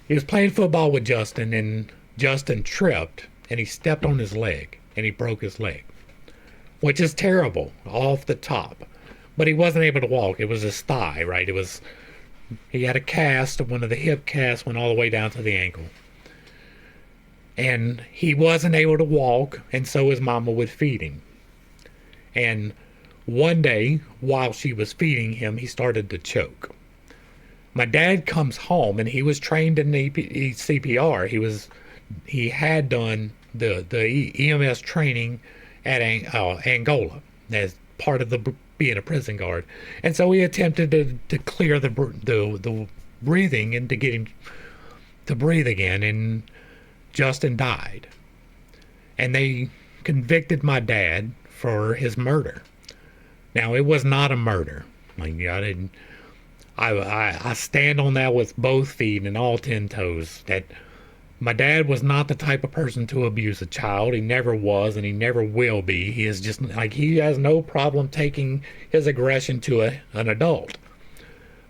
He was playing football with Justin, and Justin tripped, and he stepped on his leg, and he broke his leg, which is terrible off the top. But he wasn't able to walk. It was his thigh, right? He had a cast. One of the hip casts went all the way down to the ankle. And he wasn't able to walk, and so his mama would feed him. And one day, while she was feeding him, he started to choke. My dad comes home, and he was trained in CPR. He had done the EMS training at Angola as part of being a prison guard, and so he attempted to clear the breathing and to get him to breathe again. And Justin died, and they convicted my dad for his murder. Now, it was not a murder. Like, I didn't. I stand on that with both feet and all 10 toes. That my dad was not the type of person to abuse a child. He never was, and he never will be. He is just like, he has no problem taking his aggression to an adult.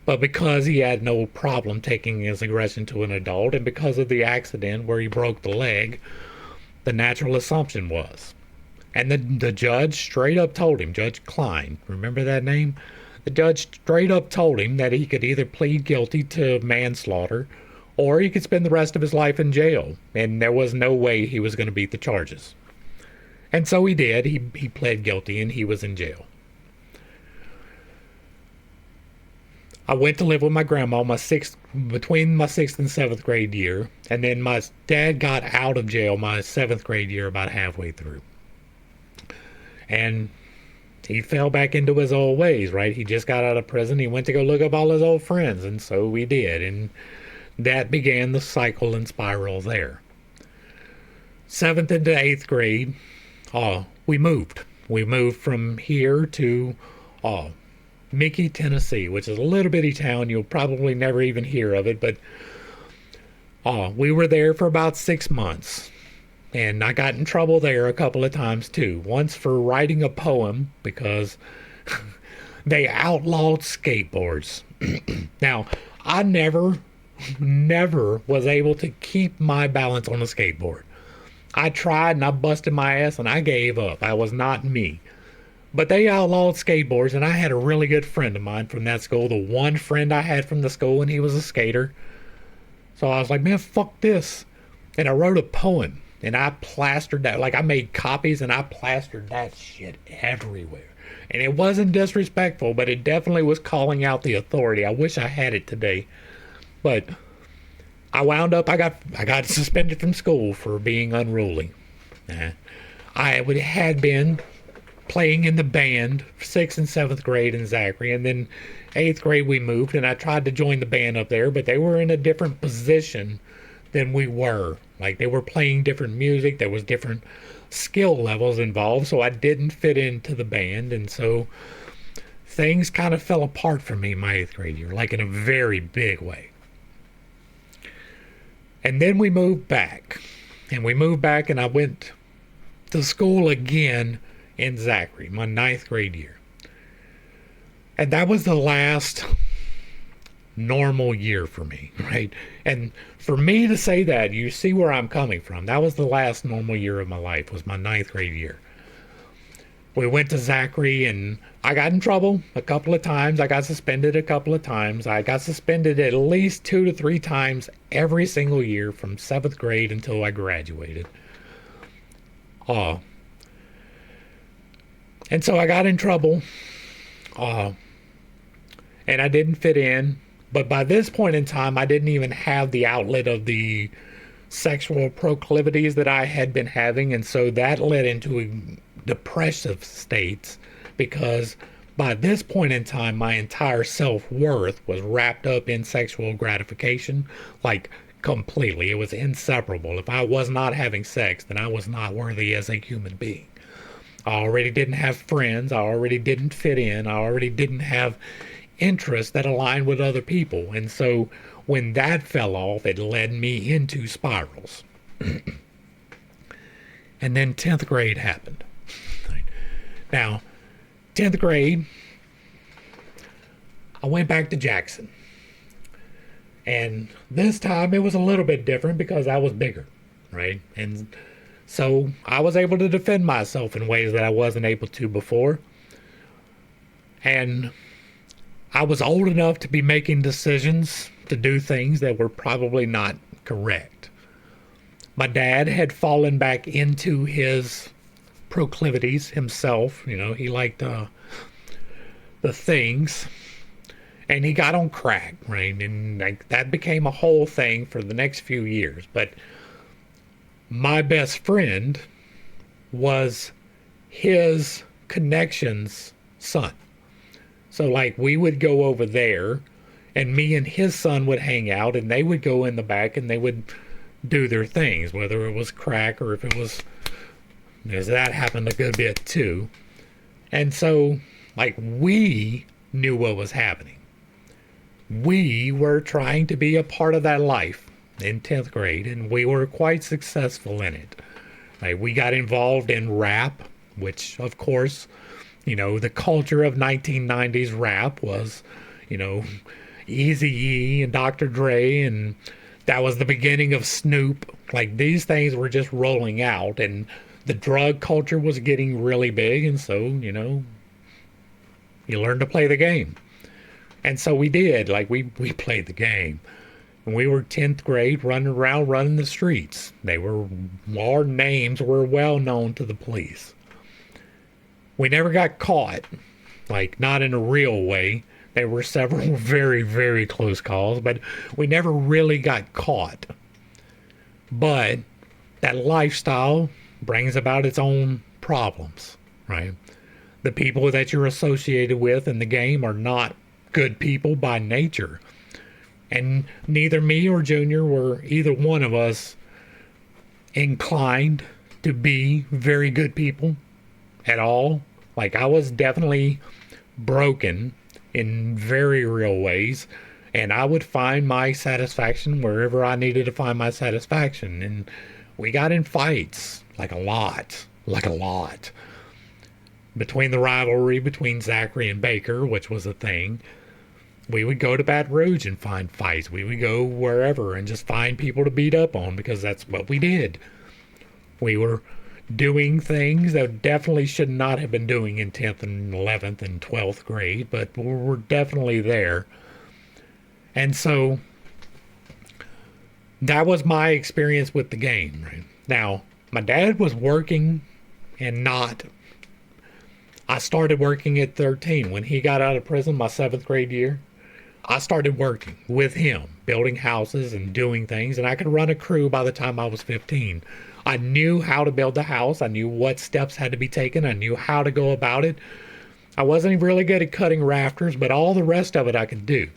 But because he had no problem taking his aggression to an adult, and because of the accident where he broke the leg, the natural assumption was. And the judge straight up told him, Judge Klein, remember that name? The judge straight up told him that he could either plead guilty to manslaughter or he could spend the rest of his life in jail. And there was no way he was going to beat the charges. And so he did. He pled guilty and he was in jail. I went to live with my grandma between my 6th and 7th grade year. And then my dad got out of jail my 7th grade year about halfway through. And he fell back into his old ways, right? He just got out of prison. He went to go look up all his old friends, and so we did. And that began the cycle and spiral there. 7th into 8th grade, we moved. We moved from here to Mickey, Tennessee, which is a little bitty town. You'll probably never even hear of it, but we were there for about 6 months. And I got in trouble there a couple of times too. Once for writing a poem because they outlawed skateboards. Now, I never was able to keep my balance on a skateboard. I tried and I busted my ass and I gave up. I was not me. But they outlawed skateboards, and I had a really good friend of mine from that school. The one friend I had from the school, and he was a skater. So I was like, man, fuck this. And I wrote a poem. And I plastered that, like I made copies and I plastered that shit everywhere. And it wasn't disrespectful, but it definitely was calling out the authority. I wish I had it today. But I wound up, I got suspended from school for being unruly. I had been playing in the band 6th and 7th grade in Zachary. And then 8th grade we moved and I tried to join the band up there, but they were in a different position than we were. Like, they were playing different music. There was different skill levels involved, so I didn't fit into the band. And so things kind of fell apart for me my 8th grade year, like in a very big way. And then we moved back. And I went to school again in Zachary, my 9th grade year. And that was the last normal year for me, right? And for me to say that, you see where I'm coming from. That was the last normal year of my life, was my 9th grade year. We went to Zachary and I got in trouble a couple of times. I got suspended a couple of times. I got suspended at least 2 to 3 times every single year from 7th grade until I graduated. And so I got in trouble. And I didn't fit in. But by this point in time, I didn't even have the outlet of the sexual proclivities that I had been having. And so that led into depressive states because by this point in time, my entire self-worth was wrapped up in sexual gratification, like completely. It was inseparable. If I was not having sex, then I was not worthy as a human being. I already didn't have friends. I already didn't fit in. I already didn't have interests that aligned with other people. And so when that fell off, it led me into spirals. And then 10th grade happened. Now, 10th grade, I went back to Jackson. And this time it was a little bit different because I was bigger, right? And so I was able to defend myself in ways that I wasn't able to before. And I was old enough to be making decisions to do things that were probably not correct. My dad had fallen back into his proclivities himself. You know, he liked the things. And he got on crack, right? And like, that became a whole thing for the next few years. But my best friend was his connection's son. So, like, we would go over there, and me and his son would hang out, and they would go in the back and they would do their things, whether it was crack or if it was, because that happened a good bit too. And so, like, we knew what was happening. We were trying to be a part of that life in 10th grade, and we were quite successful in it. Like, we got involved in rap, which, of course, you know, the culture of 1990s rap was, you know, Eazy-E and Dr. Dre, and that was the beginning of Snoop. Like, these things were just rolling out, and the drug culture was getting really big, and so, you know, you learn to play the game. And so we did. Like, we played the game. And we were 10th grade running around, running the streets. Our names were well known to the police. We never got caught. Like, not in a real way. There were several very, very close calls, but we never really got caught. But that lifestyle brings about its own problems, right? The people that you're associated with in the game are not good people by nature. And neither me or Junior were either one of us inclined to be very good people at all. Like, I was definitely broken in very real ways, and I would find my satisfaction wherever I needed to find my satisfaction. And we got in fights, like a lot, between the rivalry between Zachary and Baker, which was a thing. We would go to Baton Rouge and find fights. We would go wherever and just find people to beat up on because that's what we did. We were doing things that definitely should not have been doing in 10th and 11th and 12th grade, but we were definitely there. And so that was my experience with the game. Right? Now, my dad was working and not. I started working at 13. When he got out of prison, my 7th grade year, I started working with him, building houses and doing things, and I could run a crew by the time I was 15. I knew how to build the house. I knew what steps had to be taken. I knew how to go about it. I wasn't really good at cutting rafters, but all the rest of it I could do.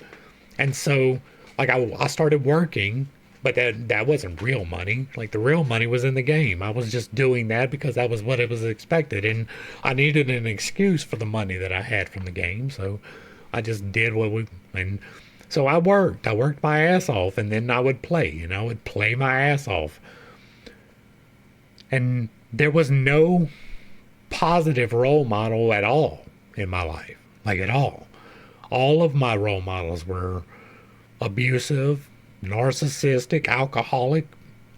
And so, like, I started working, but that wasn't real money. Like, the real money was in the game. I was just doing that because that was what it was expected, and I needed an excuse for the money that I had from the game, so I just did and so I worked my ass off, and then I would play, and I would play my ass off. And there was no positive role model at all in my life, like at all. All of my role models were abusive, narcissistic, alcoholic,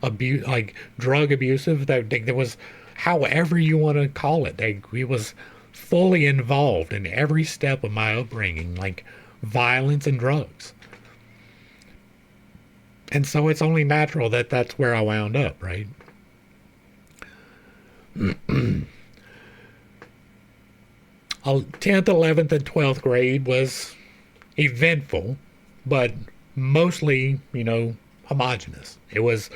like drug abusive. There was, however you want to call it, he was fully involved in every step of my upbringing, like violence and drugs. And so it's only natural that that's where I wound up, right? 10th, 11th, and 12th grade was eventful, but mostly, you know, homogenous. It was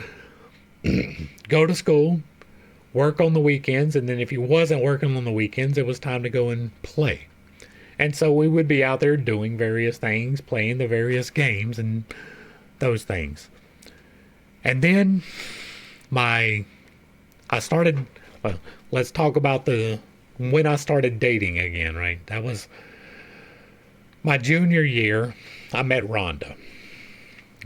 go to school, work on the weekends, and then if you wasn't working on the weekends, it was time to go and play. And so we would be out there doing various things, playing the various games and those things. And then I started, let's talk about the when I started dating again, right? That was my junior year. I met Rhonda.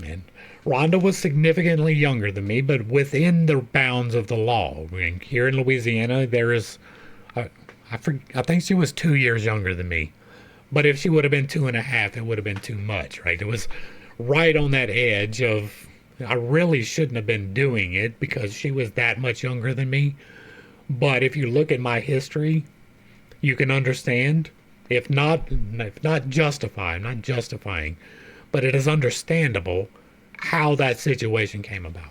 And Rhonda was significantly younger than me, but within the bounds of the law. I mean, here in Louisiana, there is, I think she was 2 years younger than me. But if she would have been 2.5, it would have been too much, right? It was right on that edge of, I really shouldn't have been doing it because she was that much younger than me. But if you look at my history, you can understand, if not justify, I'm not justifying, but it is understandable how that situation came about.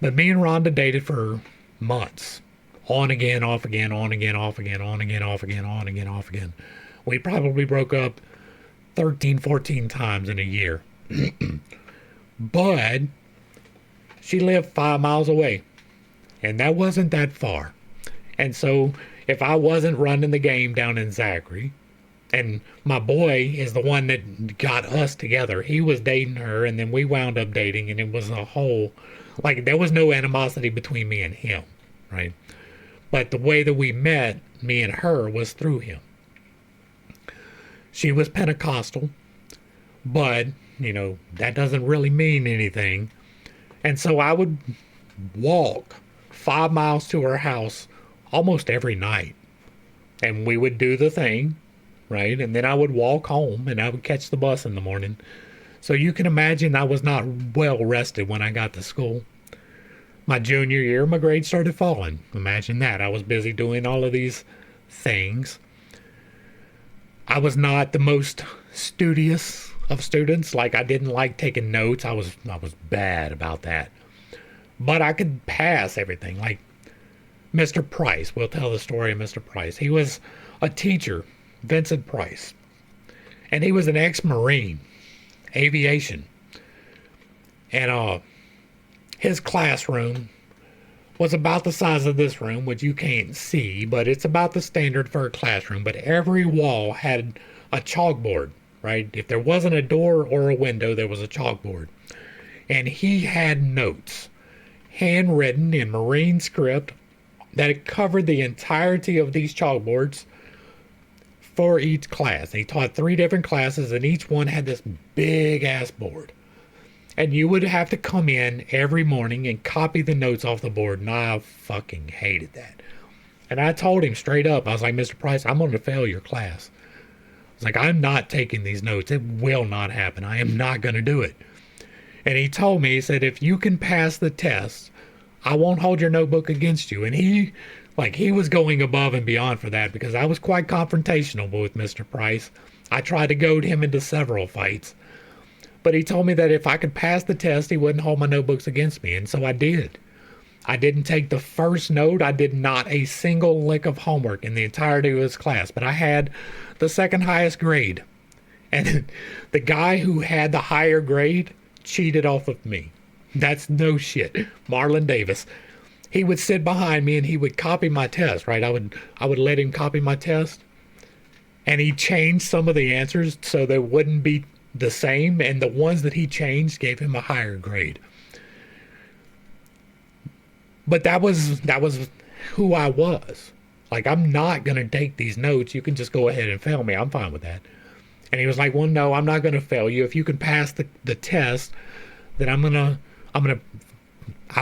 But me and Rhonda dated for months. On again, off again, on again, off again, on again, off again, on again, off again. We probably broke up 13, 14 times in a year. But she lived 5 miles away. And that wasn't that far. And so if I wasn't running the game down in Zachary, and my boy is the one that got us together. He was dating her, and then we wound up dating, and it was a whole, like, there was no animosity between me and him, right? But the way that we met, me and her, was through him. She was Pentecostal, but, that doesn't really mean anything. And so I would walk 5 miles to her house almost every night. And we would do the thing, right? And then I would walk home and I would catch the bus in the morning. So you can imagine I was not well rested when I got to school. My junior year, my grades started falling. Imagine that. I was busy doing all of these things. I was not the most studious of students. Like, I didn't like taking notes. I was bad about that. But I could pass everything. Like Mr. Price. We'll tell the story of Mr. Price. He was a teacher, Vincent Price. And he was an ex-Marine, aviation. And his classroom was about the size of this room, which you can't see, but it's about the standard for a classroom. But every wall had a chalkboard, right? If there wasn't a door or a window, there was a chalkboard. And he had notes, handwritten in Marine script, that covered the entirety of these chalkboards for each class. He taught 3 different classes, and each one had this big-ass board. And you would have to come in every morning and copy the notes off the board, and I fucking hated that. And I told him straight up, I was like, Mr. Price, I'm going to fail your class. I was like, I'm not taking these notes. It will not happen. I am not going to do it. And he told me, he said, if you can pass the test, I won't hold your notebook against you. And he was going above and beyond for that, because I was quite confrontational with Mr. Price. I tried to goad him into several fights. But he told me that if I could pass the test, he wouldn't hold my notebooks against me. And so I did. I didn't take the first note. I did not a single lick of homework in the entirety of his class. But I had the second highest grade. And the guy who had the higher grade cheated off of me. That's no shit. Marlon Davis. He would sit behind me and he would copy my test, right? I would let him copy my test. And he changed some of the answers so they wouldn't be the same, and the ones that he changed gave him a higher grade. But that was who I was. Like, I'm not going to take these notes. You can just go ahead and fail me. I'm fine with that. And he was like, well, no, I'm not going to fail you. If you can pass the test, then I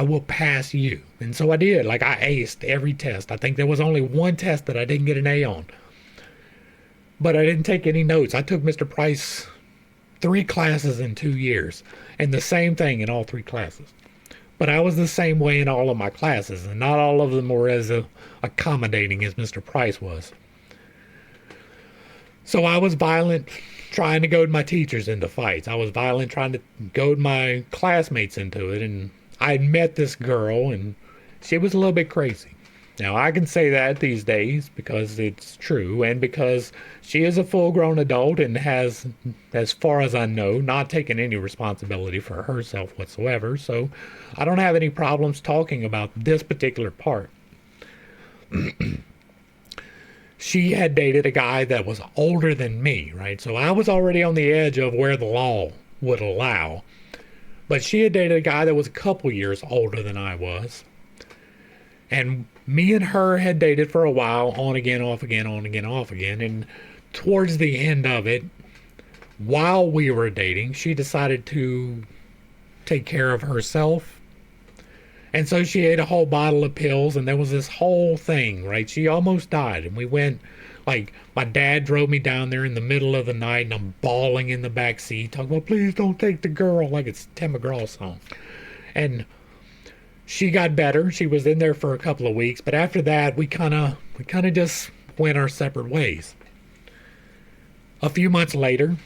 will pass you. And so I did. Like, I aced every test. I think there was only one test that I didn't get an A on. But I didn't take any notes. I took Mr. Price 3 classes in 2 years, and the same thing in all 3 classes. But I was the same way in all of my classes, and not all of them were as accommodating as Mr. Price was. So I was violent, trying to goad my teachers into fights. I was violent, trying to goad my classmates into it, and I met this girl, and she was a little bit crazy. Now, I can say that these days because it's true, and because she is a full-grown adult and has, as far as I know, not taken any responsibility for herself whatsoever, so I don't have any problems talking about this particular part. She had dated a guy that was older than me, right? So I was already on the edge of where the law would allow, but she had dated a guy that was a couple years older than I was. And Me and her had dated for a while, on again, off again, on again, off again. And towards the end of it, while we were dating, she decided to take care of herself. And so she ate a whole bottle of pills, and there was this whole thing, right? She almost died. And we went, like, my dad drove me down there in the middle of the night, and I'm bawling in the back seat, talking about, please don't take the girl, like it's Tim McGraw's song. And she got better. She was in there for a couple of weeks, but after that, we kind of just went our separate ways. A few months later,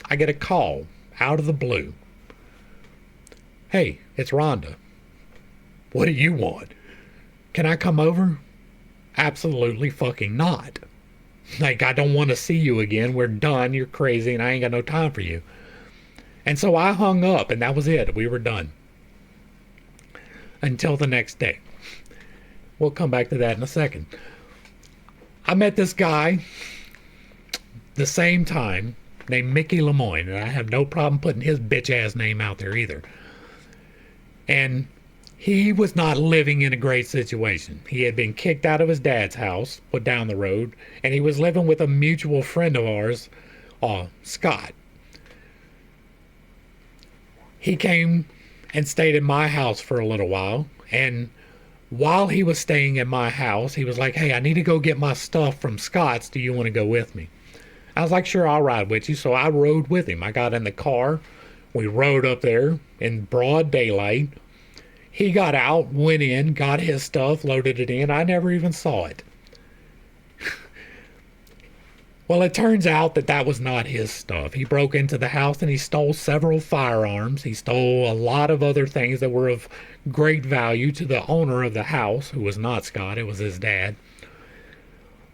I get a call out of the blue. Hey, it's Rhonda. What do you want? Can I come over? Absolutely fucking not. Like, I don't want to see you again. We're done. You're crazy, and I ain't got no time for you. And so I hung up, and that was it. We were done. Until the next day. We'll come back to that in a second. I met this guy the same time named Mickey Lemoyne, and I have no problem putting his bitch-ass name out there either. And he was not living in a great situation. He had been kicked out of his dad's house, put down the road, and he was living with a mutual friend of ours, Scott. He came and stayed in my house for a little while, and while he was staying in my house, he was like, hey, I need to go get my stuff from Scott's. Do you want to go with me? I was like, sure, I'll ride with you. So I rode with him. I got in the car. We rode up there in broad daylight. He got out, went in, got his stuff, loaded it in. I never even saw it. Well, it turns out that that was not his stuff. He broke into the house and he stole several firearms. He stole a lot of other things that were of great value to the owner of the house, who was not Scott. It was his dad.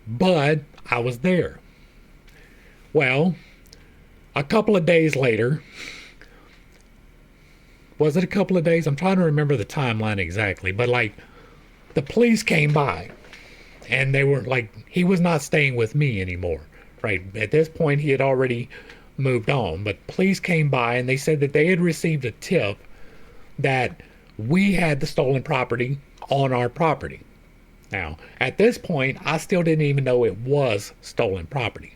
But I was there. Well, a couple of days later, was it a couple of days? I'm trying to remember the timeline exactly, but like the police came by and they were like, he was not staying with me anymore, right? At this point, he had already moved on, but police came by and they said that they had received a tip that we had the stolen property on our property. Now, at this point, I still didn't even know it was stolen property.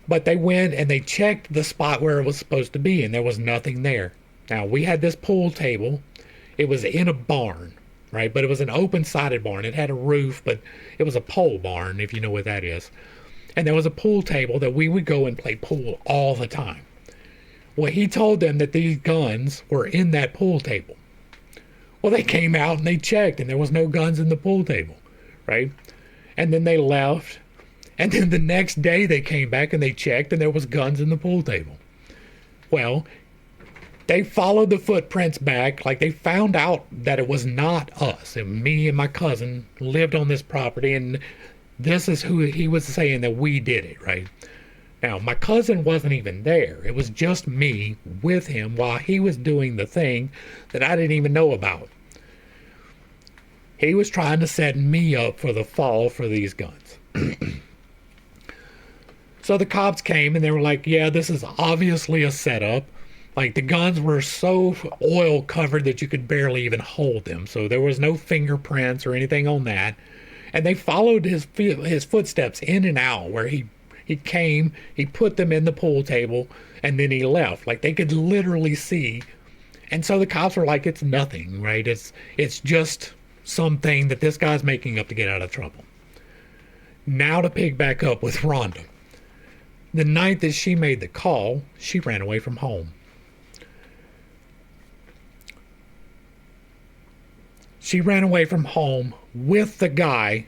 But they went and they checked the spot where it was supposed to be, and there was nothing there. Now, we had this pool table. It was in a barn, right? But it was an open-sided barn. It had a roof, but it was a pole barn, if you know what that is. And there was a pool table that we would go and play pool all the time. Well, he told them that these guns were in that pool table. Well, they came out and they checked, and there was no guns in the pool table, right? And then they left. And then the next day they came back and they checked and there was guns in the pool table. Well, they followed the footprints back, like they found out that it was not us. And me and my cousin lived on this property, and this is who he was saying that we did it, right? Now, my cousin wasn't even there. It was just me with him while he was doing the thing that I didn't even know about. He was trying to set me up for the fall for these guns. So the cops came and they were like, yeah, this is obviously a setup. Like, the guns were so oil covered that you could barely even hold them. So there was no fingerprints or anything on that. And they followed his footsteps in and out where he came, he put them in the pool table, and then he left. Like, they could literally see. And so the cops were like, it's nothing, right? It's just something that this guy's making up to get out of trouble. Now to pick back up with Rhonda. The night that she made the call, she ran away from home. She ran away from home with the guy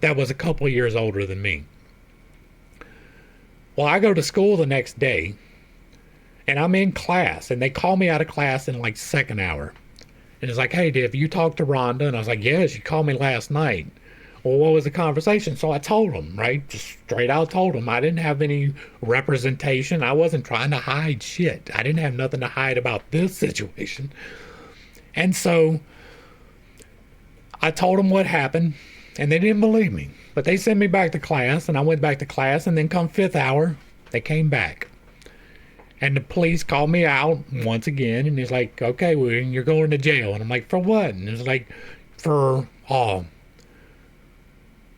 that was a couple of years older than me. Well, I go to school the next day, and I'm in class, and they call me out of class in like second hour. And it's like, hey, have you talked to Rhonda? And I was like, yeah, she called me last night. Well, what was the conversation? So I told him, right? Just straight out told him. I didn't have any representation. I wasn't trying to hide shit. I didn't have nothing to hide about this situation. And so I told them what happened, and they didn't believe me. But they sent me back to class, and I went back to class, and then come fifth hour, they came back. And the police called me out once again, and he's like, okay, well, you're going to jail. And I'm like, for what? And it's like, for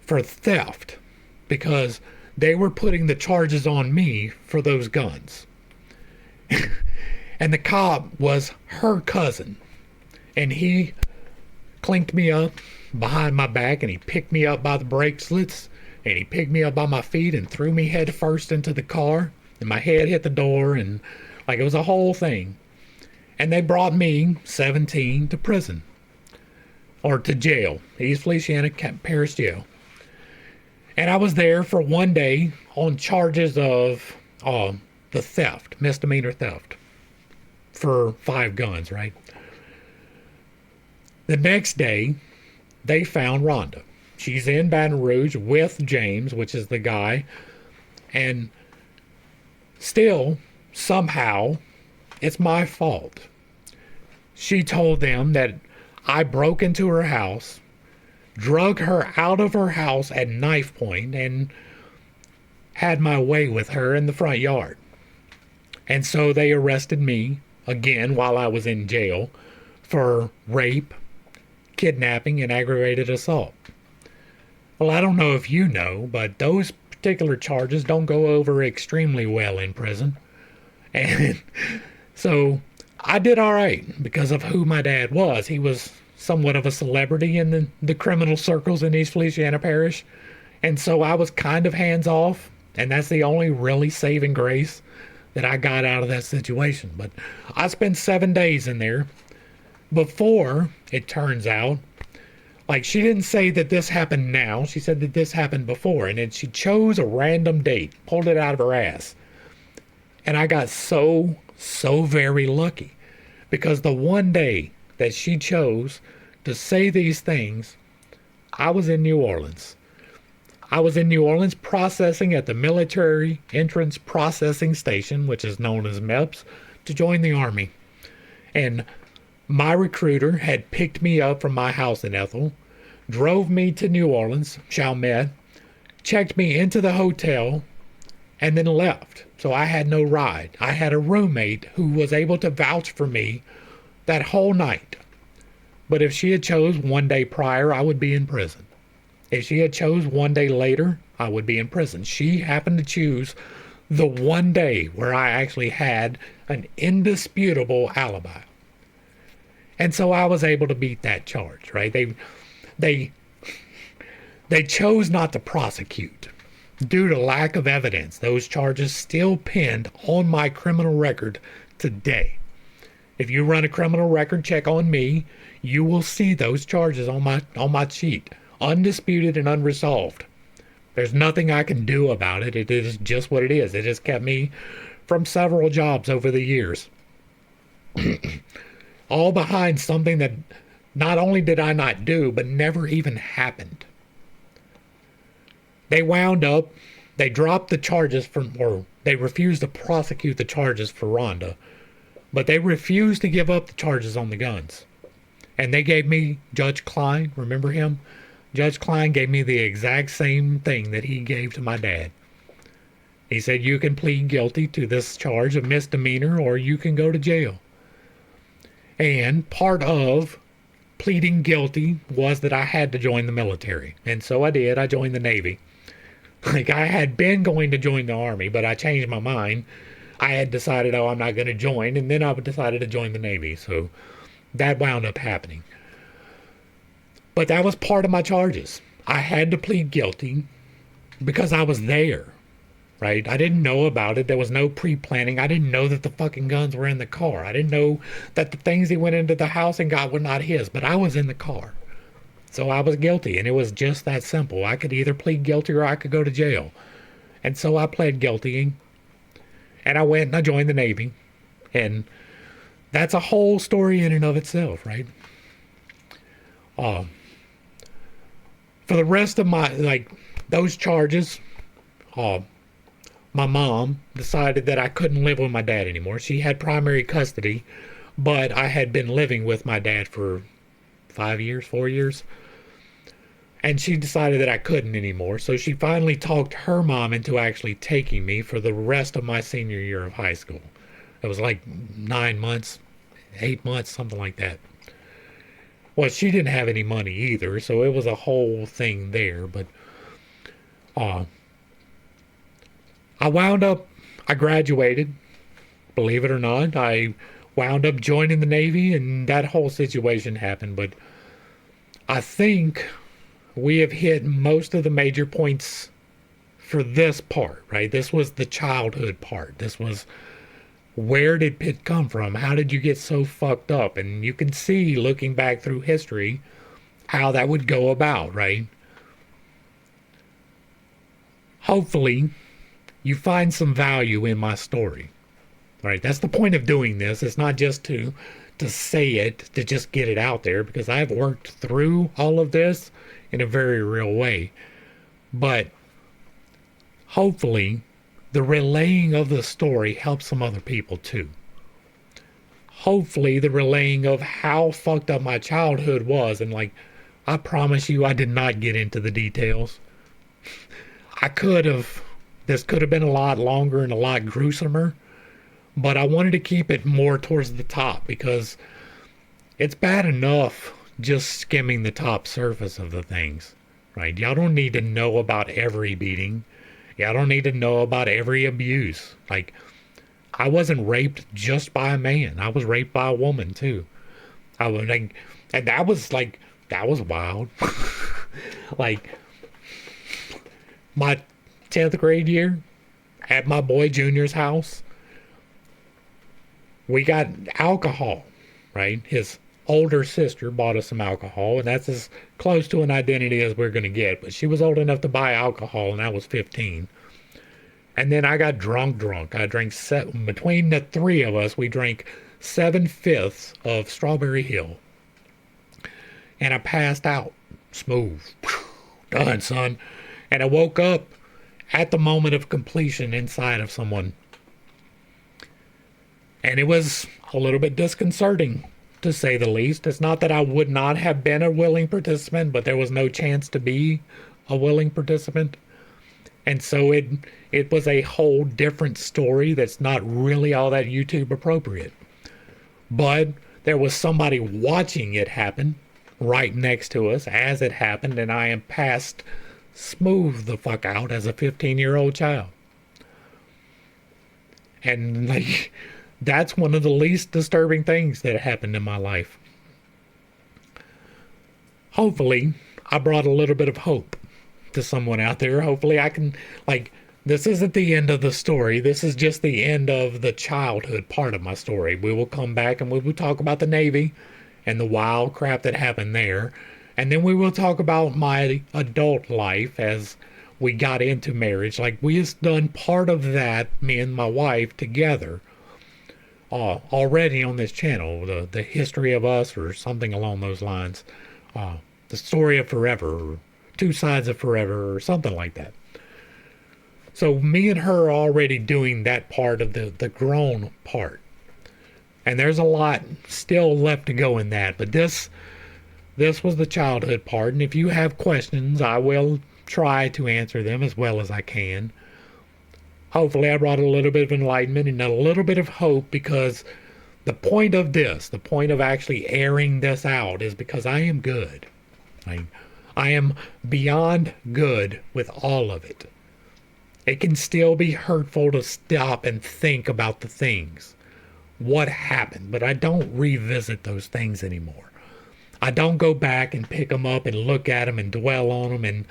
for theft because they were putting the charges on me for those guns. And the cop was her cousin. And he clinked me up behind my back, and he picked me up by the brake slits, and he picked me up by my feet and threw me head first into the car, and my head hit the door, and like it was a whole thing. And they brought me, 17, to prison. Or to jail. East Feliciana Parish Jail. And I was there for 1 day on charges of the theft, misdemeanor theft, for 5 guns, right? The next day, they found Rhonda. She's in Baton Rouge with James, which is the guy. And still, somehow, it's my fault. She told them that I broke into her house, drug her out of her house at knife point, and had my way with her in the front yard. And so they arrested me again while I was in jail for rape, kidnapping, and aggravated assault. Well, I don't know if you know, but those particular charges don't go over extremely well in prison. And so I did all right because of who my dad was. He was somewhat of a celebrity in the criminal circles in East Feliciana Parish. And so I was kind of hands off. And that's the only really saving grace that I got out of that situation. But I spent 7 days in there before, it turns out, like she didn't say that this happened now. She said that this happened before. And then she chose a random date, pulled it out of her ass. And I got so very lucky because the one day that she chose to say these things, I was in New Orleans. I was in New Orleans processing at the Military Entrance Processing Station, which is known as MEPS, to join the Army. And my recruiter had picked me up from my house in Ethel, drove me to New Orleans, Chalmette, checked me into the hotel, and then left. So I had no ride. I had a roommate who was able to vouch for me that whole night. But if she had chose 1 day prior, I would be in prison. If she had chose 1 day later, I would be in prison. She happened to choose the 1 day where I actually had an indisputable alibi. And so I was able to beat that charge, right? They chose not to prosecute. Due to lack of evidence, those charges still pinned on my criminal record today. If you run a criminal record check on me, you will see those charges on my sheet, undisputed and unresolved. There's nothing I can do about it. It is just what it is. It has kept me from several jobs over the years. All behind something that not only did I not do, but never even happened. They dropped the charges or they refused to prosecute the charges for Rhonda, but they refused to give up the charges on the guns. And they gave me Judge Klein, remember him? Judge Klein gave me the exact same thing that he gave to my dad. He said, you can plead guilty to this charge of misdemeanor or you can go to jail. And part of pleading guilty was that I had to join the military. And so I did. I joined the Navy. Like I had been going to join the Army, but I changed my mind. I had decided, I'm not going to join. And then I decided to join the Navy. So that wound up happening. But that was part of my charges. I had to plead guilty because I was there, right? I didn't know about it. There was no pre-planning. I didn't know that the fucking guns were in the car. I didn't know that the things he went into the house and got were not his, but I was in the car. So I was guilty, and it was just that simple. I could either plead guilty or I could go to jail. And so I pled guilty, and I went and I joined the Navy. And that's a whole story in and of itself, right? For the rest of those charges, my mom decided that I couldn't live with my dad anymore. She had primary custody, but I had been living with my dad for 4 years. And she decided that I couldn't anymore. So she finally talked her mom into actually taking me for the rest of my senior year of high school. It was like 9 months, 8 months, something like that. Well, she didn't have any money either, so it was a whole thing there. But Uh, I wound up, I graduated, believe it or not. I wound up joining the Navy, and that whole situation happened. But I think we have hit most of the major points for this part, right? This was the childhood part. This was, where did Pitt come from? How did you get so fucked up? And you can see, looking back through history, how that would go about, right? Hopefully, you find some value in my story, right? That's the point of doing this. It's not just to say it, to just get it out there, because I've worked through all of this in a very real way. But hopefully, the relaying of the story helps some other people too. Hopefully, the relaying of how fucked up my childhood was, and like, I promise you, I did not get into the details. I could have, this could have been a lot longer and a lot gruesomer, but I wanted to keep it more towards the top because it's bad enough just skimming the top surface of the things, right? Y'all don't need to know about every beating. Y'all don't need to know about every abuse. Like, I wasn't raped just by a man. I was raped by a woman too. I was like, and that was like, that was wild. Like, my 10th grade year at my boy Junior's house, we got alcohol, right? His older sister bought us some alcohol, and that's as close to an identity as we're going to get. But she was old enough to buy alcohol, and I was 15. And then I got drunk. I drank, between the three of us, we drank 7/5 of Strawberry Hill. And I passed out. Smooth. Done, son. And I woke up at the moment of completion inside of someone. And it was a little bit disconcerting, to say the least. It's not that I would not have been a willing participant, but there was no chance to be a willing participant. And so it was a whole different story that's not really all that YouTube appropriate. But there was somebody watching it happen right next to us as it happened, and I am passed smooth the fuck out as a 15-year-old child. And like, that's one of the least disturbing things that happened in my life. Hopefully, I brought a little bit of hope to someone out there. Hopefully I can, like, this isn't the end of the story. This is just the end of the childhood part of my story. We will come back and we will talk about the Navy and the wild crap that happened there. And then we will talk about my adult life as we got into marriage. Like, we have done part of that, me and my wife together, already on this channel. The history of us, or something along those lines. The story of forever, or two sides of forever, or something like that. So me and her are already doing that part of the grown part. And there's a lot still left to go in that. But this was the childhood part. And if you have questions, I will try to answer them as well as I can. Hopefully I brought a little bit of enlightenment and a little bit of hope, because the point of this, the point of actually airing this out, is because I am good. I am beyond good with all of it. It can still be hurtful to stop and think about the things, what happened, but I don't revisit those things anymore. I don't go back and pick them up and look at them and dwell on them and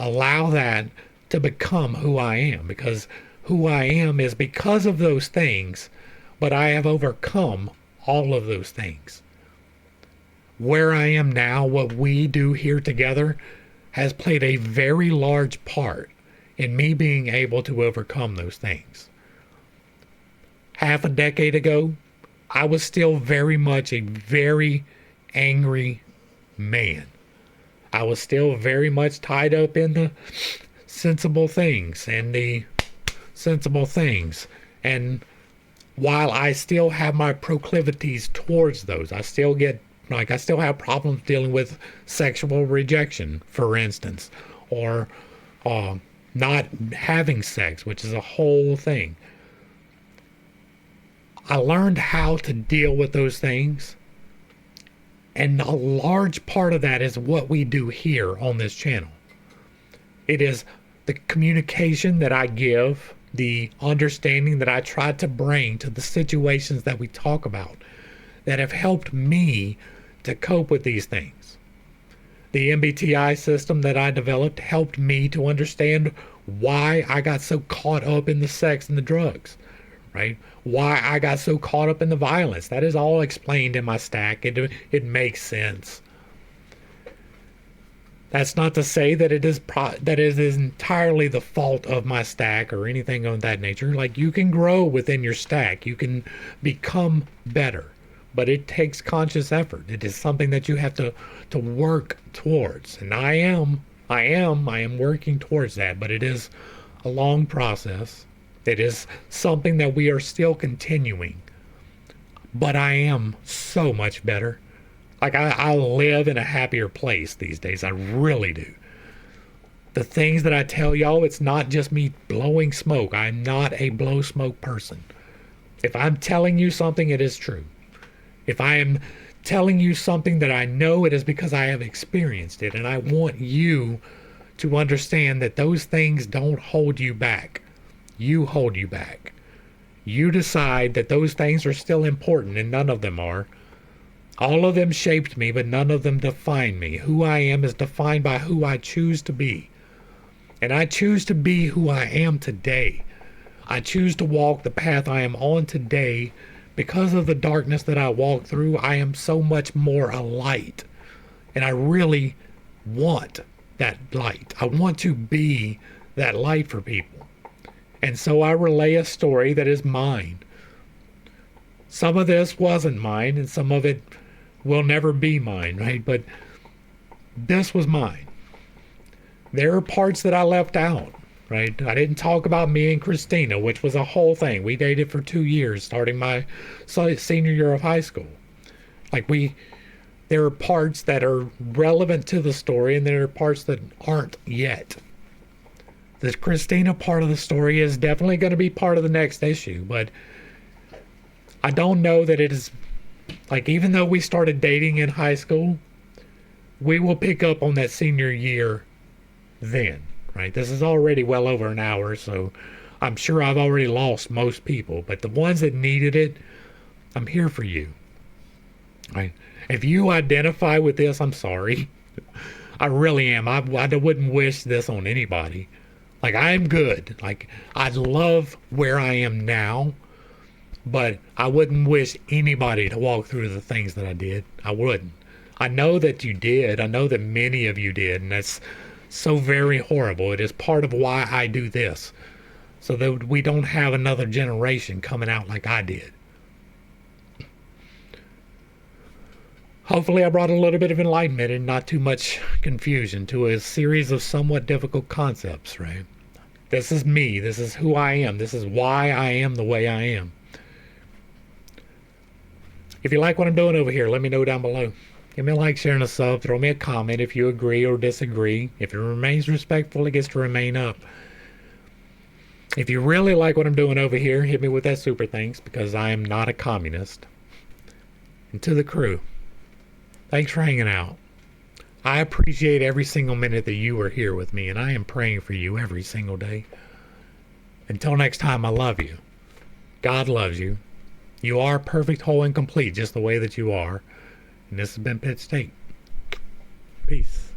allow that to become who I am, because who I am is because of those things, but I have overcome all of those things. Where I am now, what we do here together, has played a very large part in me being able to overcome those things. Half a decade ago, I was still very much a very angry man. I was still very much tied up in the sensible things and the sensible things. And while I still have my proclivities towards those, I still have problems dealing with sexual rejection, for instance, or not having sex, which is a whole thing. I learned how to deal with those things, and a large part of that is what we do here on this channel. It is the communication that I give, the understanding that I try to bring to the situations that we talk about that have helped me to cope with these things. The MBTI system that I developed helped me to understand why I got so caught up in the sex and the drugs, right? Why I got so caught up in the violence. That is all explained in my stack. It makes sense. That's not to say that it is entirely the fault of my stack or anything of that nature. Like, you can grow within your stack. You can become better. But it takes conscious effort. It is something that you have to work towards. And I am working towards that, but it is a long process. It is something that we are still continuing. But I am so much better. Like, I live in a happier place these days. I really do. The things that I tell y'all, it's not just me blowing smoke. I'm not a blow smoke person. If I'm telling you something, it is true. If I am telling you something that I know, it is because I have experienced it. And I want you to understand that those things don't hold you back. You hold you back. You decide that those things are still important, and none of them are. All of them shaped me, but none of them define me. Who I am is defined by who I choose to be. And I choose to be who I am today. I choose to walk the path I am on today. Because of the darkness that I walk through, I am so much more a light. And I really want that light. I want to be that light for people. And so I relay a story that is mine. Some of this wasn't mine, and some of it will never be mine, right? But this was mine. There are parts that I left out, right? I didn't talk about me and Christina, which was a whole thing. We dated for 2 years, starting my senior year of high school. There are parts that are relevant to the story, and there are parts that aren't yet. The Christina part of the story is definitely going to be part of the next issue, but I don't know that it is, like, even though we started dating in high school, we will pick up on that senior year then, right? This is already well over an hour, so I'm sure I've already lost most people, but the ones that needed it, I'm here for you, right? If you identify with this, I'm sorry. I really am. I wouldn't wish this on anybody. Like, I'm good. Like, I love where I am now, but I wouldn't wish anybody to walk through the things that I did. I wouldn't. I know that you did. I know that many of you did, and that's so very horrible. It is part of why I do this, so that we don't have another generation coming out like I did. Hopefully I brought a little bit of enlightenment and not too much confusion to a series of somewhat difficult concepts, right? This is me. This is who I am. This is why I am the way I am. If you like what I'm doing over here, let me know down below. Give me a like, share, and a sub. Throw me a comment if you agree or disagree. If it remains respectful, it gets to remain up. If you really like what I'm doing over here, hit me with that super thanks, because I am not a communist. And to the crew, thanks for hanging out. I appreciate every single minute that you are here with me, and I am praying for you every single day. Until next time, I love you. God loves you. You are perfect, whole, and complete just the way that you are. And this has been Pitt State. Peace.